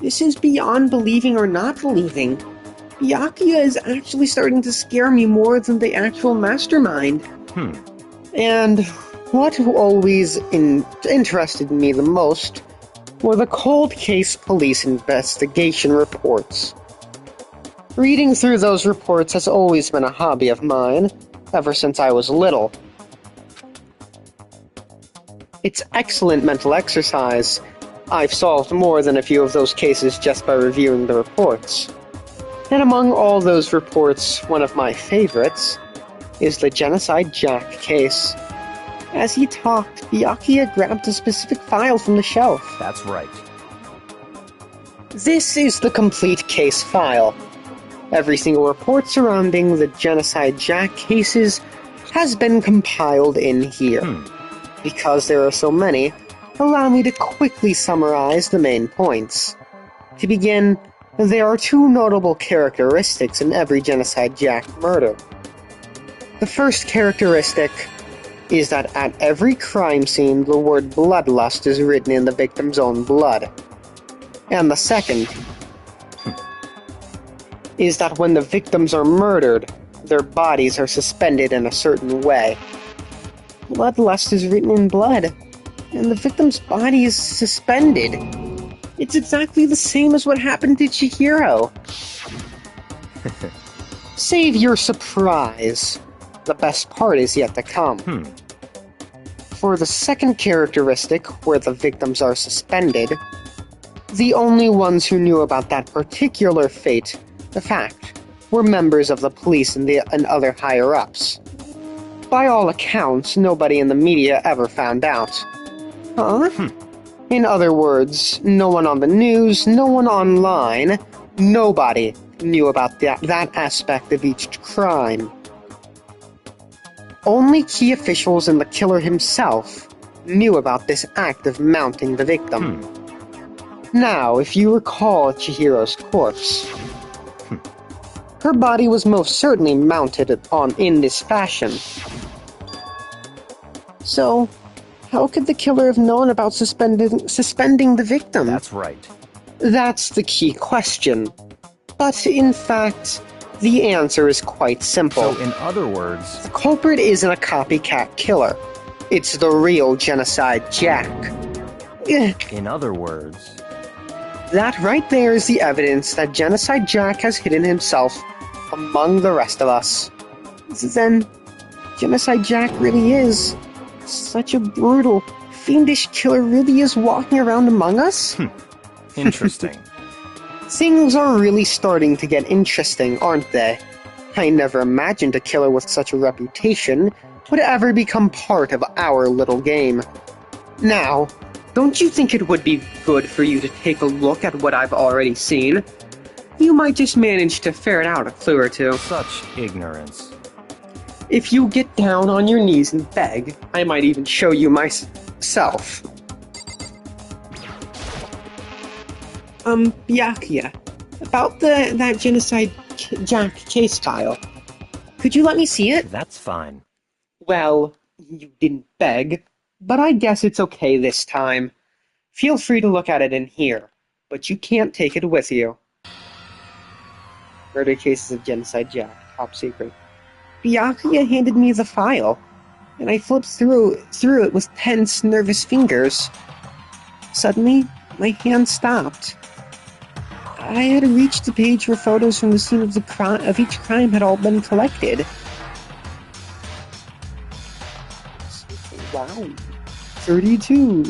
This is beyond believing or not believing. Byakuya is actually starting to scare me more than the actual mastermind. And what always interested me the most were the cold case police investigation reports. Reading through those reports has always been a hobby of mine, ever since I was little. It's excellent mental exercise. I've solved more than a few of those cases just by reviewing the reports. And among all those reports, one of my favorites is the Genocide Jack case. As he talked, Byakuya grabbed a specific file from the shelf. That's right. This is the complete case file. Every single report surrounding the Genocide Jack cases has been compiled in here. Because there are so many, allow me to quickly summarize the main points. To begin, there are two notable characteristics in every Genocide Jack murder. The first characteristic is that at every crime scene the word bloodlust is written in the victim's own blood. And the second is that when the victims are murdered, their bodies are suspended in a certain way. Bloodlust is written in blood, and the victim's body is suspended. It's exactly the same as what happened to Chihiro. Save your surprise. The best part is yet to come. For the second characteristic, where the victims are suspended, the only ones who knew about that particular fate, the fact, were members of the police and other higher-ups. By all accounts, nobody in the media ever found out. Huh? In other words, no one on the news, no one online, nobody knew about that aspect of each crime. Only key officials and the killer himself knew about this act of mounting the victim. Now, if you recall Chihiro's corpse, her body was most certainly mounted in this fashion. So, how could the killer have known about suspending the victim? That's right. That's the key question. But in fact, the answer is quite simple. So, in other words, The culprit isn't a copycat killer. It's the real Genocide Jack. in other words, That right there is the evidence that Genocide Jack has hidden himself among the rest of us. Then, Genocide Jack really is such a brutal, fiendish killer really is walking around among us? interesting. Things are really starting to get interesting, aren't they? I never imagined a killer with such a reputation would ever become part of our little game. Now, don't you think it would be good for you to take a look at what I've already seen? You might just manage to ferret out a clue or two. Such ignorance. If you get down on your knees and beg, I might even show you myself. Byakuya, about that Genocide Jack case file. Could you let me see it? That's fine. Well, you didn't beg, but I guess it's okay this time. Feel free to look at it in here, but you can't take it with you. Murder cases of Genocide Jack, top secret. Byakuya handed me the file, and I flipped through it with tense, nervous fingers. Suddenly, my hand stopped. I had reached the page where photos from the scene of each crime had all been collected. Wow. 32.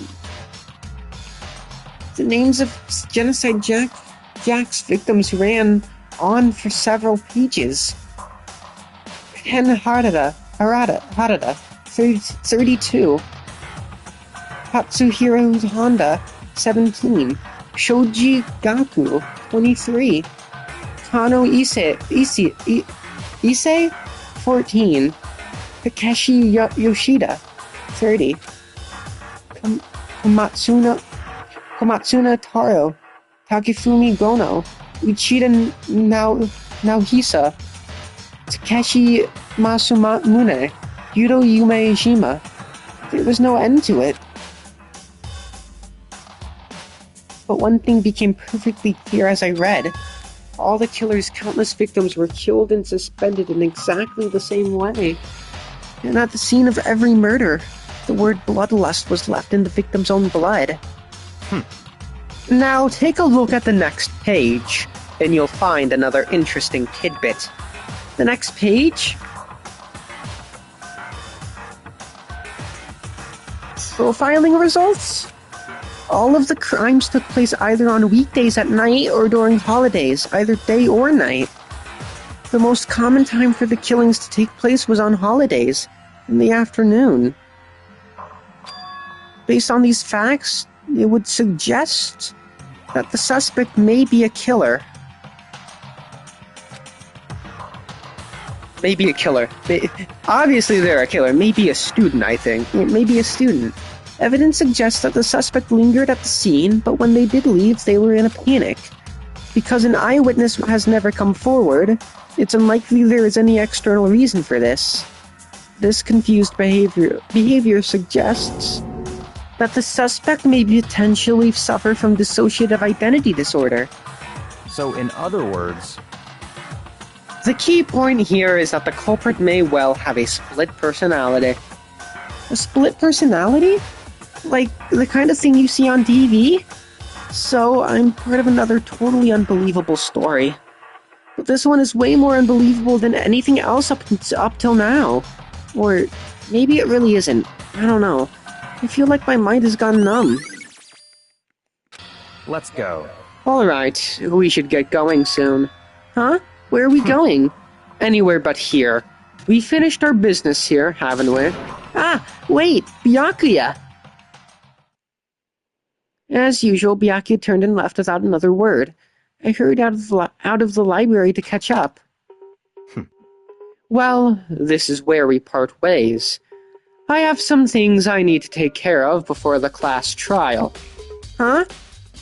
The names of Genocide Jack's victims ran on for several pages. Ken Harada, 32. Katsuhiro Honda, 17. Shoji Gaku, 23. Kano Ise, 14. Takeshi Yoshida, 30. Komatsuna Taro, Takefumi Gono, Uchida Naohisa, Takeshi Masumune, Yudo Yumeishima. There was no end to it. But one thing became perfectly clear as I read. All the killer's countless victims were killed and suspended in exactly the same way. And at the scene of every murder, the word bloodlust was left in the victim's own blood. Now take a look at the next page, and you'll find another interesting tidbit. The next page? Profiling results? All of the crimes took place either on weekdays at night or during holidays, either day or night. The most common time for the killings to take place was on holidays, in the afternoon. Based on these facts, it would suggest that the suspect may be a killer. Maybe a killer. Obviously they're a killer. Maybe a student, I think. Maybe a student. Evidence suggests that the suspect lingered at the scene, but when they did leave, they were in a panic. Because an eyewitness has never come forward, it's unlikely there is any external reason for this. This confused behavior suggests that the suspect may potentially suffer from dissociative identity disorder. So, in other words... The key point here is that the culprit may well have a split personality. A split personality? Like the kind of thing you see on TV? So, I'm part of another totally unbelievable story. But this one is way more unbelievable than anything else up till now. Or maybe it really isn't. I don't know. I feel like my mind has gone numb. Let's go. Alright, we should get going soon. Huh? Where are we going? Anywhere but here. We finished our business here, haven't we? Ah, wait, Byakuya! As usual, Byakuya turned and left without another word. I hurried out of the library to catch up. Well, this is where we part ways. I have some things I need to take care of before the class trial. Huh?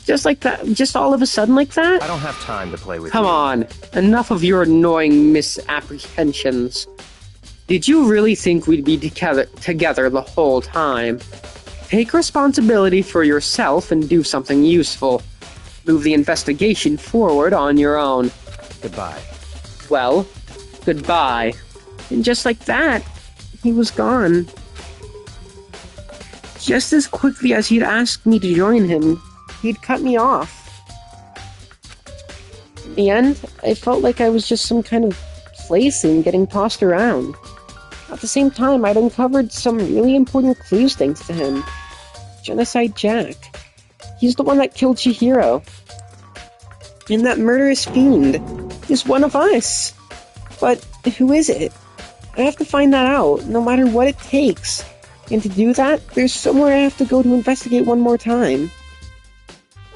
Just like that? Just all of a sudden like that? I don't have time to play with you. Come on, enough of your annoying misapprehensions. Did you really think we'd be together the whole time? Take responsibility for yourself and do something useful. Move the investigation forward on your own. Goodbye. Well, goodbye. And just like that, he was gone. Just as quickly as he'd asked me to join him, he'd cut me off. In the end, I felt like I was just some kind of plaything getting tossed around. At the same time, I'd uncovered some really important clues thanks to him. Genocide Jack. He's the one that killed Chihiro. And that murderous fiend is one of us. But who is it? I have to find that out, no matter what it takes. And to do that, there's somewhere I have to go to investigate one more time.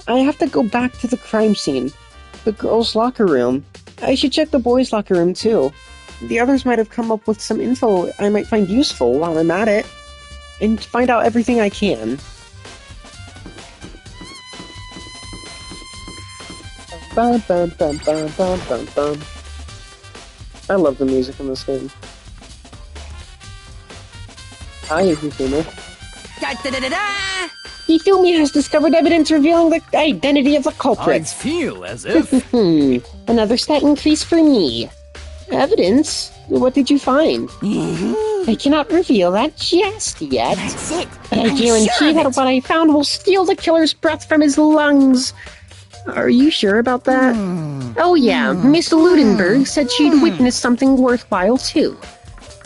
I have to go back to the crime scene. The girls' locker room. I should check the boys' locker room too. The others might have come up with some info I might find useful while I'm at it. And find out everything I can. Bum, bum, bum, bum, bum, bum, bum. I love the music in this game. Hi, Hifumi. Hifumi has discovered evidence revealing the identity of the culprit. I feel as if... Another stat increase for me. Evidence? What did you find? I cannot reveal that just yet. That's it. But I guarantee that what I found will steal the killer's breath from his lungs. Are you sure about that? Oh yeah, Miss Ludenberg said she'd witnessed something worthwhile too.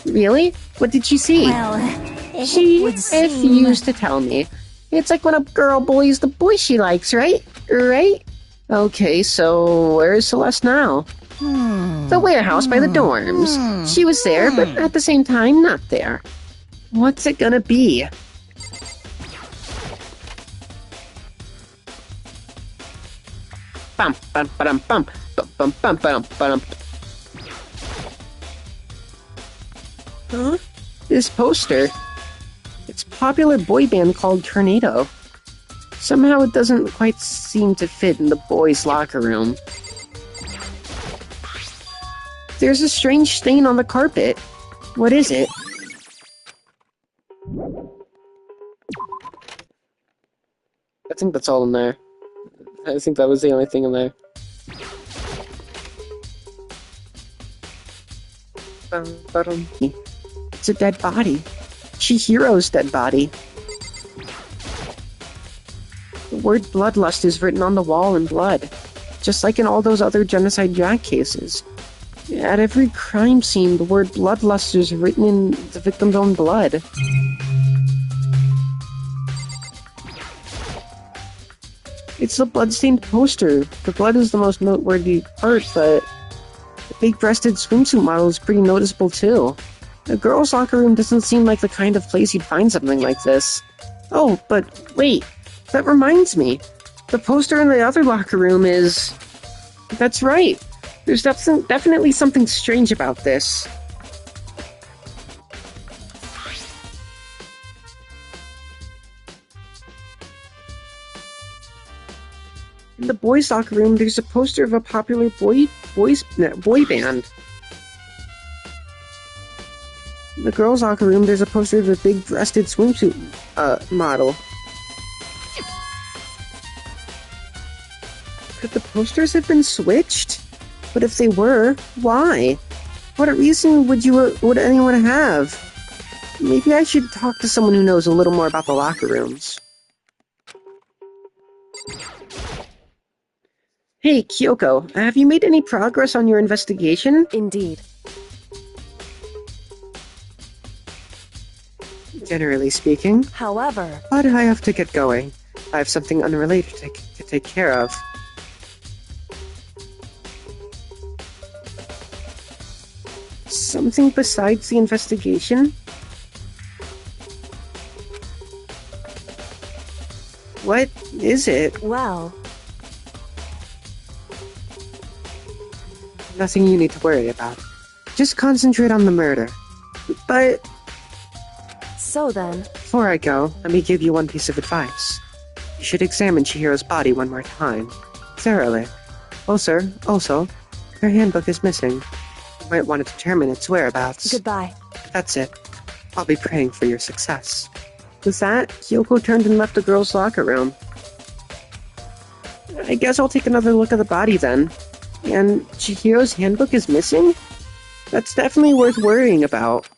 Really? What did she see? Well, She would seem... refused to tell me. It's like when a girl bullies the boy she likes, right? Right? Okay, so where is Celeste now? The warehouse by the dorms. She was there, but at the same time, not there. What's it gonna be? Bum, bum, ba-dum, bum, bum, bum, bum, ba-dum, ba-dum. Huh? This poster. It's a popular boy band called Tornado. Somehow it doesn't quite seem to fit in the boys' locker room. There's a strange stain on the carpet. What is it? I think that's all in there. I think that was the only thing in there. It's a dead body. Chihiro's dead body. The word bloodlust is written on the wall in blood, just like in all those other Genocide Jack cases. At every crime scene, the word bloodlust is written in the victim's own blood. It's the blood-stained poster. The blood is the most noteworthy part, but the big-breasted swimsuit model is pretty noticeable too. The girls' locker room doesn't seem like the kind of place you'd find something like this. Oh, but wait, that reminds me. The poster in the other locker room is... That's right. There's definitely something strange about this. In the boys' locker room, there's a poster of a popular boy band. In the girls' locker room, there's a poster of a big-breasted swimsuit model. Could the posters have been switched? But if they were, why? What reason would anyone have? Maybe I should talk to someone who knows a little more about the locker rooms. Hey, Kyoko, have you made any progress on your investigation? Indeed. Generally speaking. However... But I have to get going. I have something unrelated to take care of. Something besides the investigation? What is it? Well... Nothing you need to worry about. Just concentrate on the murder. But... So then... Before I go, let me give you one piece of advice. You should examine Chihiro's body one more time. Thoroughly. Also, her handbook is missing. You might want to determine its whereabouts. Goodbye. That's it. I'll be praying for your success. With that, Kyoko turned and left the girls' locker room. I guess I'll take another look at the body then. And Chihiro's handbook is missing? That's definitely worth worrying about.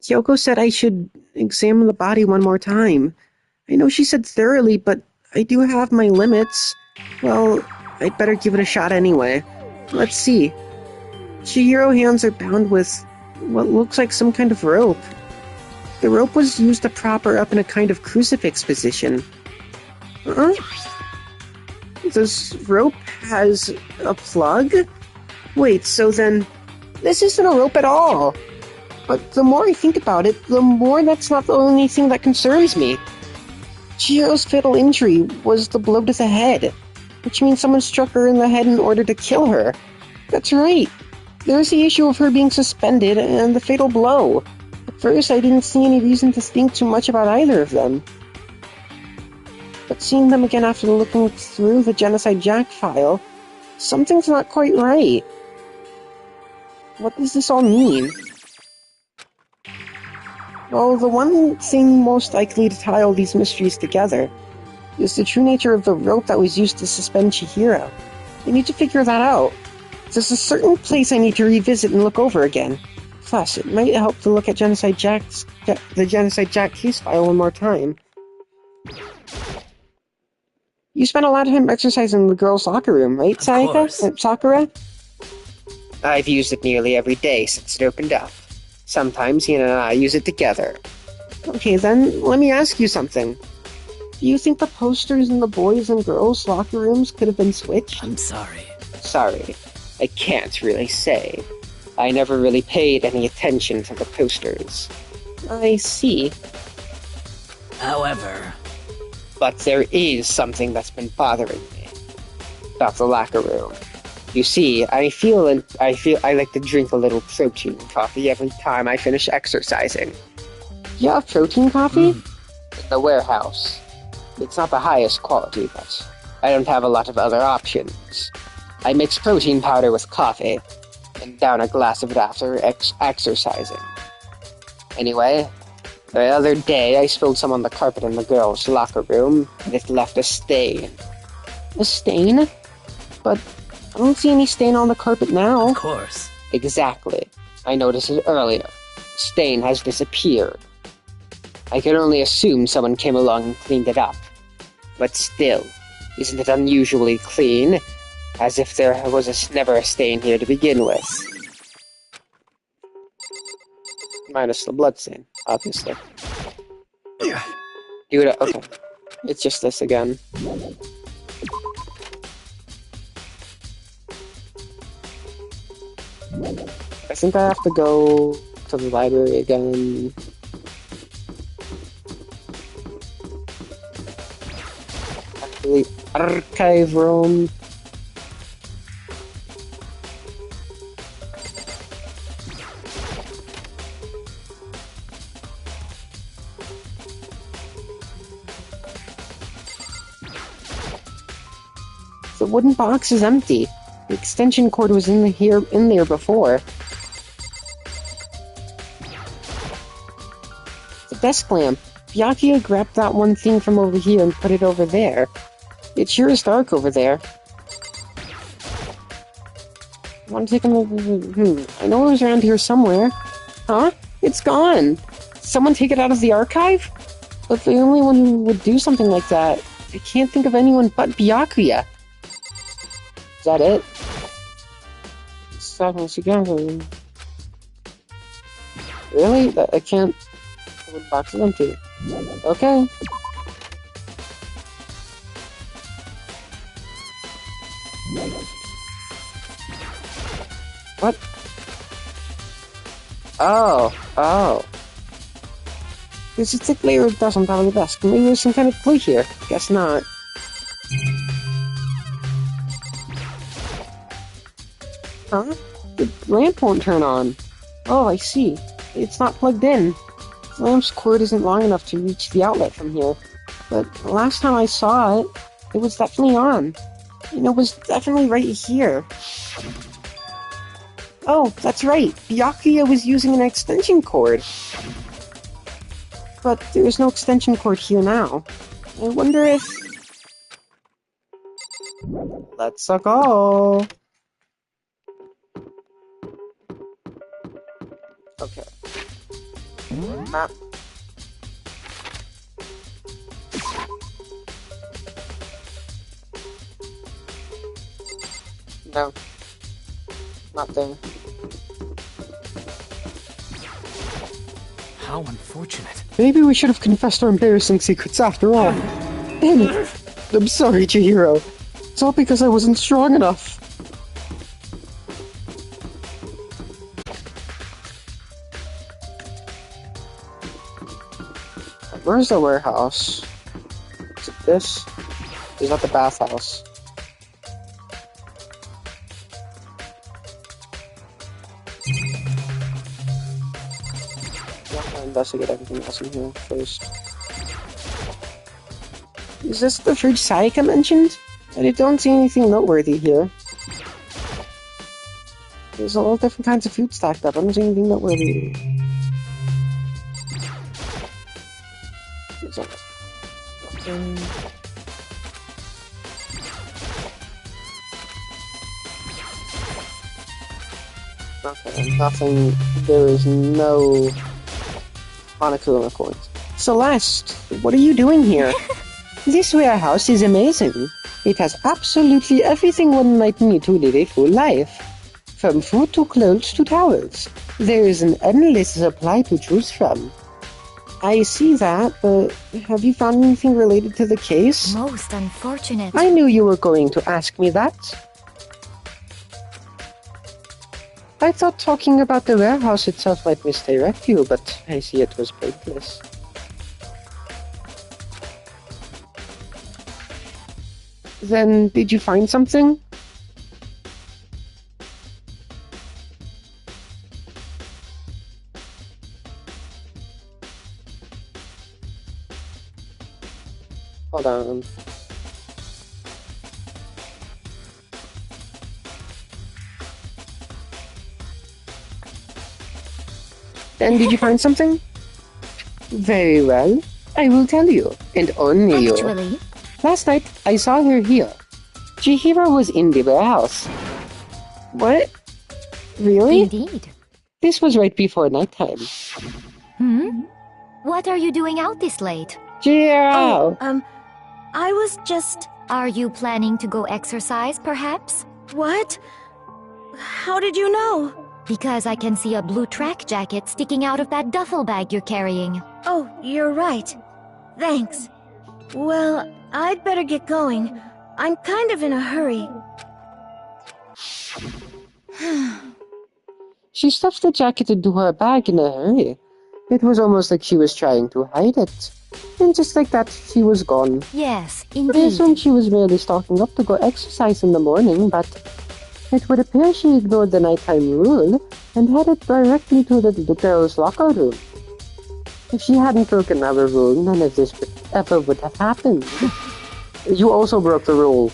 Kyoko said I should examine the body one more time. I know she said thoroughly, but I do have my limits. Well, I'd better give it a shot anyway. Let's see. Chihiro's hands are bound with what looks like some kind of rope. The rope was used to prop her up in a kind of crucifix position. Huh? This rope has a plug? Wait, so then this isn't a rope at all. But the more I think about it, the more that's not the only thing that concerns me. Chihiro's fatal injury was the blow to the head, which means someone struck her in the head in order to kill her. That's right. There's the issue of her being suspended and the fatal blow. At first, I didn't see any reason to think too much about either of them. But seeing them again after looking through the Genocide Jack file, something's not quite right. What does this all mean? Well, the one thing most likely to tie all these mysteries together is the true nature of the rope that was used to suspend Chihiro. I need to figure that out. There's a certain place I need to revisit and look over again. Plus, it might help to look at the Genocide Jack case file one more time. You spent a lot of time exercising in the girls' locker room, right, Sakura? I've used it nearly every day since it opened up. Sometimes Hina and I use it together. Okay, then, let me ask you something. Do you think the posters in the boys' and girls' locker rooms could have been switched? I'm sorry. Sorry. I can't really say. I never really paid any attention to the posters. I see. However, But there is something that's been bothering me about the locker room. You see, I like to drink a little protein coffee every time I finish exercising. You have protein coffee? In the warehouse. It's not the highest quality, but I don't have a lot of other options. I mix protein powder with coffee, and down a glass of it after exercising. Anyway, the other day I spilled some on the carpet in the girls' locker room, and it left a stain. A stain? But I don't see any stain on the carpet now. Of course. Exactly. I noticed it earlier. Stain has disappeared. I can only assume someone came along and cleaned it up. But still, isn't it unusually clean? As if there was never a stain here to begin with. Minus the bloodstain, obviously. Okay. It's just this again. I think I have to go to the library again. Actually, archive room. The wooden box is empty. The extension cord was in there before. The desk lamp. Byakuya grabbed that one thing from over here and put it over there. It sure is dark over there. I want to take a look. I know it was around here somewhere. Huh? It's gone. Did someone take it out of the archive? But the only one who would do something like that, I can't think of anyone but Byakuya. Is that it? Seconds again. Really? I can't. The box is empty. Okay. What? Oh. There's a thick layer of dust on top of the desk. Maybe there's some kind of clue here. Guess not. Huh? The lamp won't turn on. Oh, I see. It's not plugged in. The lamp's cord isn't long enough to reach the outlet from here. But the last time I saw it, it was definitely on. And it was definitely right here. Oh, that's right. Byakuya was using an extension cord. But there's no extension cord here now. I wonder if... Let's go. Okay. Map. No. Not there. How unfortunate. Maybe we should have confessed our embarrassing secrets after all. Damn it. I'm sorry, Chihiro. It's all because I wasn't strong enough. Where's the warehouse? Is it this? Is that the bathhouse? I'm gonna investigate everything else in here first. Is this the fridge Sayaka mentioned? I don't see anything noteworthy here. There's a lot of different kinds of food stacked up. I don't see anything noteworthy. Nothing. Okay, nothing. There is no Monokuma coins. Celeste, what are you doing here? This warehouse is amazing. It has absolutely everything one might need to live a full life. From food to clothes to towels. There is an endless supply to choose from. I see that, but have you found anything related to the case? Most unfortunate. I knew you were going to ask me that. I thought talking about the warehouse itself might misdirect you, but I see it was pointless. Then, did you find something? Hold on. Then did you find something? Very well. I will tell you, and only you. Actually, Last night, I saw her here. Chihiro was in the warehouse. What? Really? indeed. This was right before nighttime. What are you doing out this late? Chihiro! I was just... Are you planning to go exercise, perhaps? What? How did you know? Because I can see a blue track jacket sticking out of that duffel bag you're carrying. Oh, you're right. Thanks. Well, I'd better get going. I'm kind of in a hurry. She stuffed the jacket into her bag in a hurry. It was almost like she was trying to hide it. And just like that, she was gone. Yes, I indeed. assumed she was merely stocking up to go exercise in the morning, but it would appear she ignored the nighttime rule and headed directly to the girls' locker room. If she hadn't broken our rule, none of this ever would have happened. You also broke the rule.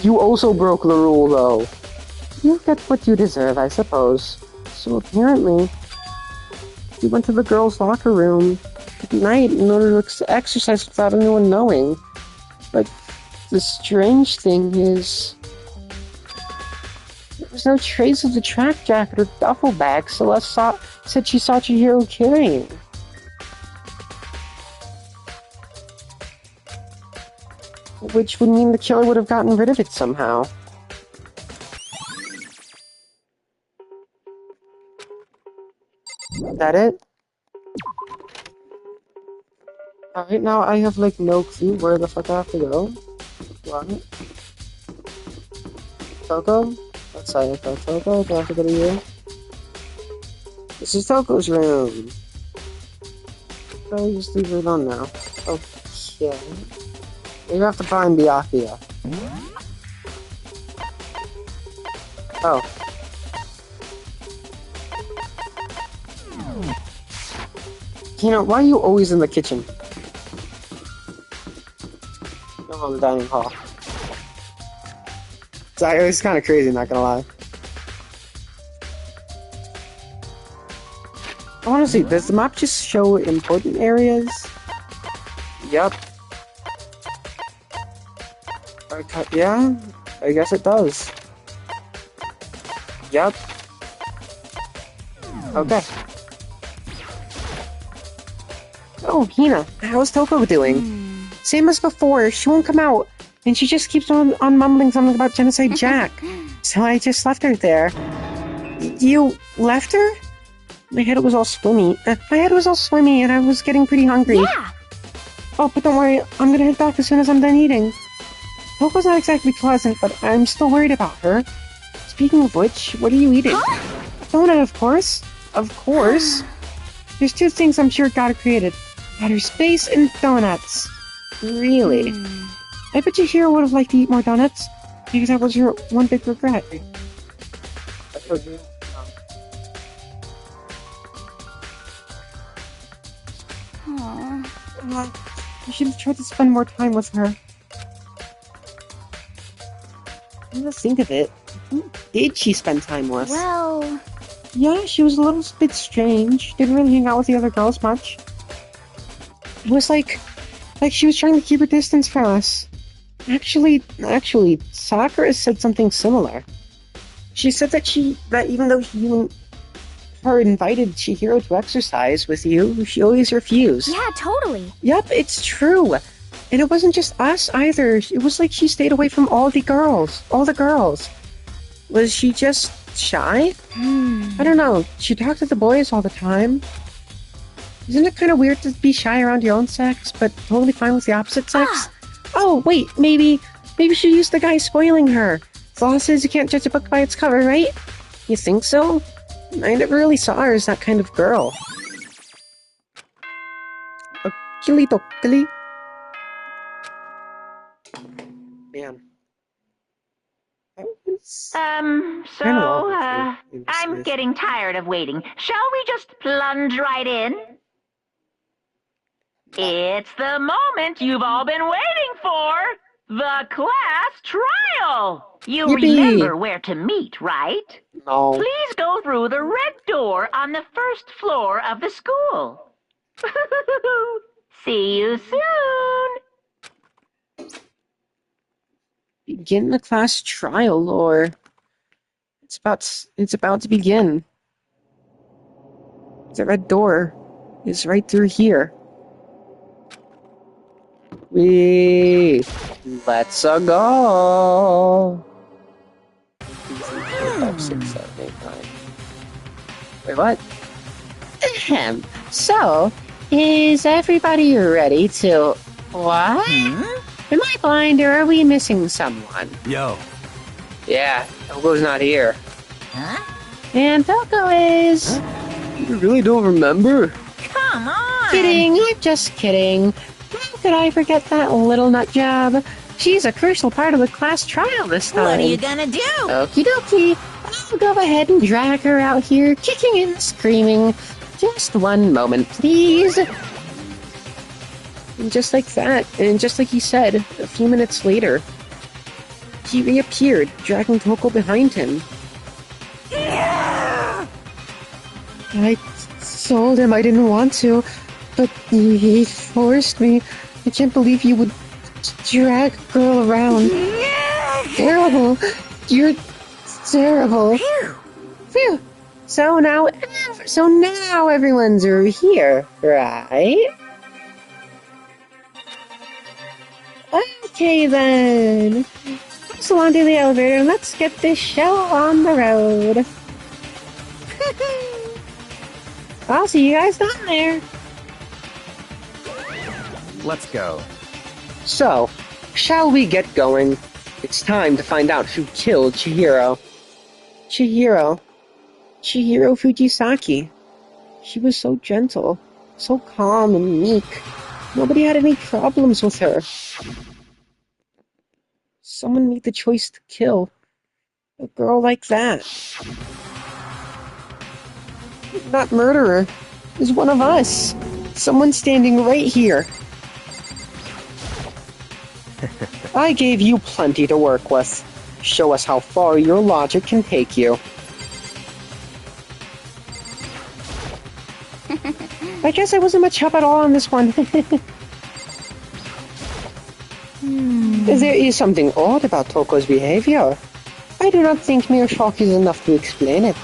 You also broke the rule, though. You get what you deserve, I suppose. So apparently, she went to the girls' locker room at night in order to exercise without anyone knowing. But the strange thing is, there was no trace of the track jacket or duffel bag Celeste said she saw Chihiro carrying. Which would mean the killer would have gotten rid of it somehow. Is that it? Alright, now I have like no clue where the fuck I have to go. What? Toko? That's Sayaka. Toko? Do I have to go to you? This is Toko's room. I'll just leave it on now. Okay. You have to find Byakuya. Oh. Why are you always in the kitchen? No, on the dining hall. It's kind of crazy, not gonna lie. Honestly, does the map just show important areas? Yep. Okay, yeah, I guess it does. Yep. Okay. Oh, Hina, how's Toko doing? Same as before, she won't come out, and she just keeps on mumbling something about Genocide Jack. So I just left her there. You left her? My head was all swimmy. And I was getting pretty hungry. Yeah! Oh, but don't worry, I'm gonna head back as soon as I'm done eating. Toko's not exactly pleasant, but I'm still worried about her. Speaking of which, what are you eating? Huh? Donut, of course. Of course. There's two things I'm sure God created. Outer space and donuts. Really? I bet Chihiro would have liked to eat more donuts, because that was her one big regret. I told you. You should have tried to spend more time with her. Let's think of it. Who did she spend time with? Well... Yeah, she was a little bit strange. Didn't really hang out with the other girls much. It was like she was trying to keep her distance from us. Actually, Sakura said something similar. She said that even though you and her invited Chihiro to exercise with you, she always refused. Yeah, totally. Yep, it's true. And it wasn't just us either. It was like she stayed away from all the girls. Was she just shy? I don't know. She talked to the boys all the time. Isn't it kind of weird to be shy around your own sex, but totally fine with the opposite sex? Oh, wait, maybe she used the guy spoiling her. The law says you can't judge a book by its cover, right? You think so? I never really saw her as that kind of girl. Okili dokili. Man, Kind of So, awkward in this I'm place. getting tired of waiting. Shall we just plunge right in? It's the moment you've all been waiting for! The class trial! You Yippee! remember where to meet, right? No. Please go through the red door on the first floor of the school. See you soon! Begin the class trial, or it's about to begin. The red door is right through here. Let's go. 5, 6, 7, 8, 9. Wait, what? Ahem. So, is everybody ready to... What? Am I blind or are we missing someone? Yo. Yeah, Togo's not here. And Togo is... You really don't remember? Come on! Kidding, I'm just kidding. How could I forget that little nut job? She's a crucial part of the class trial this time. What are you gonna do? Okie dokie. I'll go ahead and drag her out here, kicking and screaming. Just one moment, please. And just like that, and just like he said, a few minutes later, he reappeared, dragging Toko behind him. I told him I didn't want to, but he forced me. I can't believe you would drag a girl around. Terrible. You're terrible. Phew. So now everyone's here, right? Okay then. So on to the elevator and let's get this show on the road. I'll see you guys down there. Let's go. So, shall we get going? It's time to find out who killed Chihiro. Chihiro Fujisaki. She was so gentle, so calm and meek. Nobody had any problems with her. Someone made the choice to kill a girl like that. That murderer is one of us. Someone standing right here. I gave you plenty to work with. Show us how far your logic can take you. I guess I wasn't much help at all on this one. There is something odd about Toko's behavior. I do not think mere shock is enough to explain it.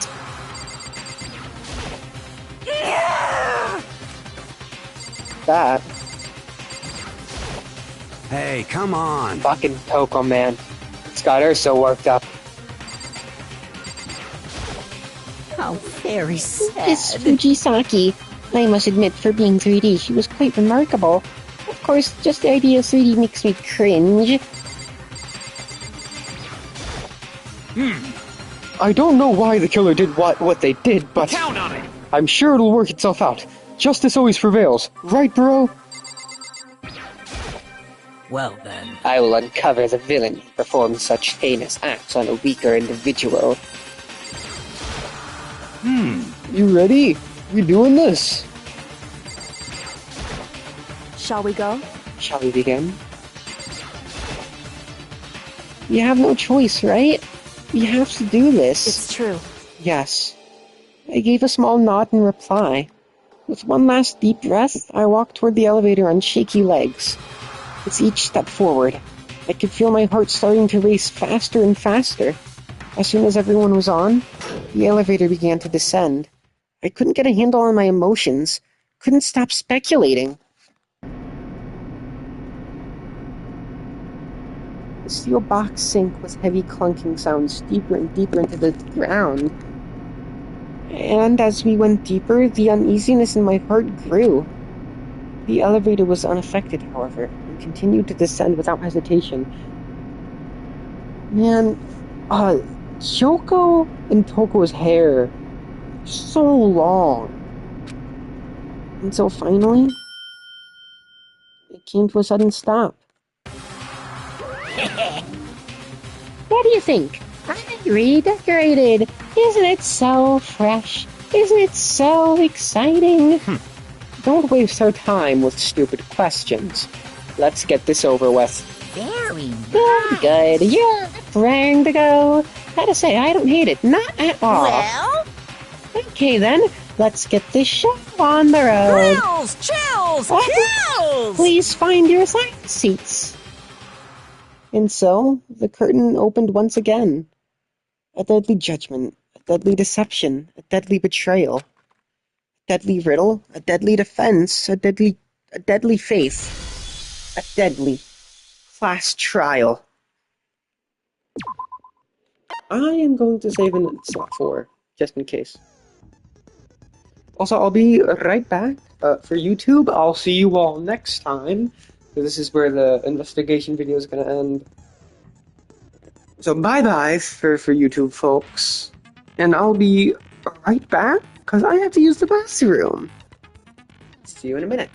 That Hey, come on. fucking Toko, man. It's got her so worked up. How very sad. Miss Fujisaki. I must admit, for being 3D, she was quite remarkable. Of course, just the idea of 3D makes me cringe. I don't know why the killer did what they did, but Count on it. I'm sure it'll work itself out. Justice always prevails. Right, bro? Well then. I will uncover the villain who performed such heinous acts on a weaker individual. You ready? We doing this? Shall we go? Shall we begin? You have no choice, right? We have to do this. It's true. Yes. I gave a small nod in reply. With one last deep breath, I walked toward the elevator on shaky legs. With each step forward, I could feel my heart starting to race faster and faster. As soon as everyone was on, the elevator began to descend. I couldn't get a handle on my emotions, couldn't stop speculating. The steel box sank with heavy clunking sounds deeper and deeper into the ground. And as we went deeper, the uneasiness in my heart grew. The elevator was unaffected, however, and continued to descend without hesitation. Man, Kyoko and Toko's hair, so long. Until finally, it came to a sudden stop. What do you think? Redecorated. Isn't it so fresh? Isn't it so exciting? Don't waste our time with stupid questions. Let's get this over with. Very Good. You're raring to go. Gotta say, I don't hate it. Not at all. well. Okay then, let's get this show on the road. Chills, chills, chills. Please find your assigned seats. And so, the curtain opened once again. A deadly judgment, a deadly deception, a deadly betrayal. A deadly riddle, a deadly defense, a deadly faith. A deadly class trial. I am going to save in slot 4, just in case. Also, I'll be right back. For YouTube, I'll see you all next time. So this is where the investigation video is going to end. So bye-bye for YouTube, folks. And I'll be right back, because I have to use the bathroom. See you in a minute.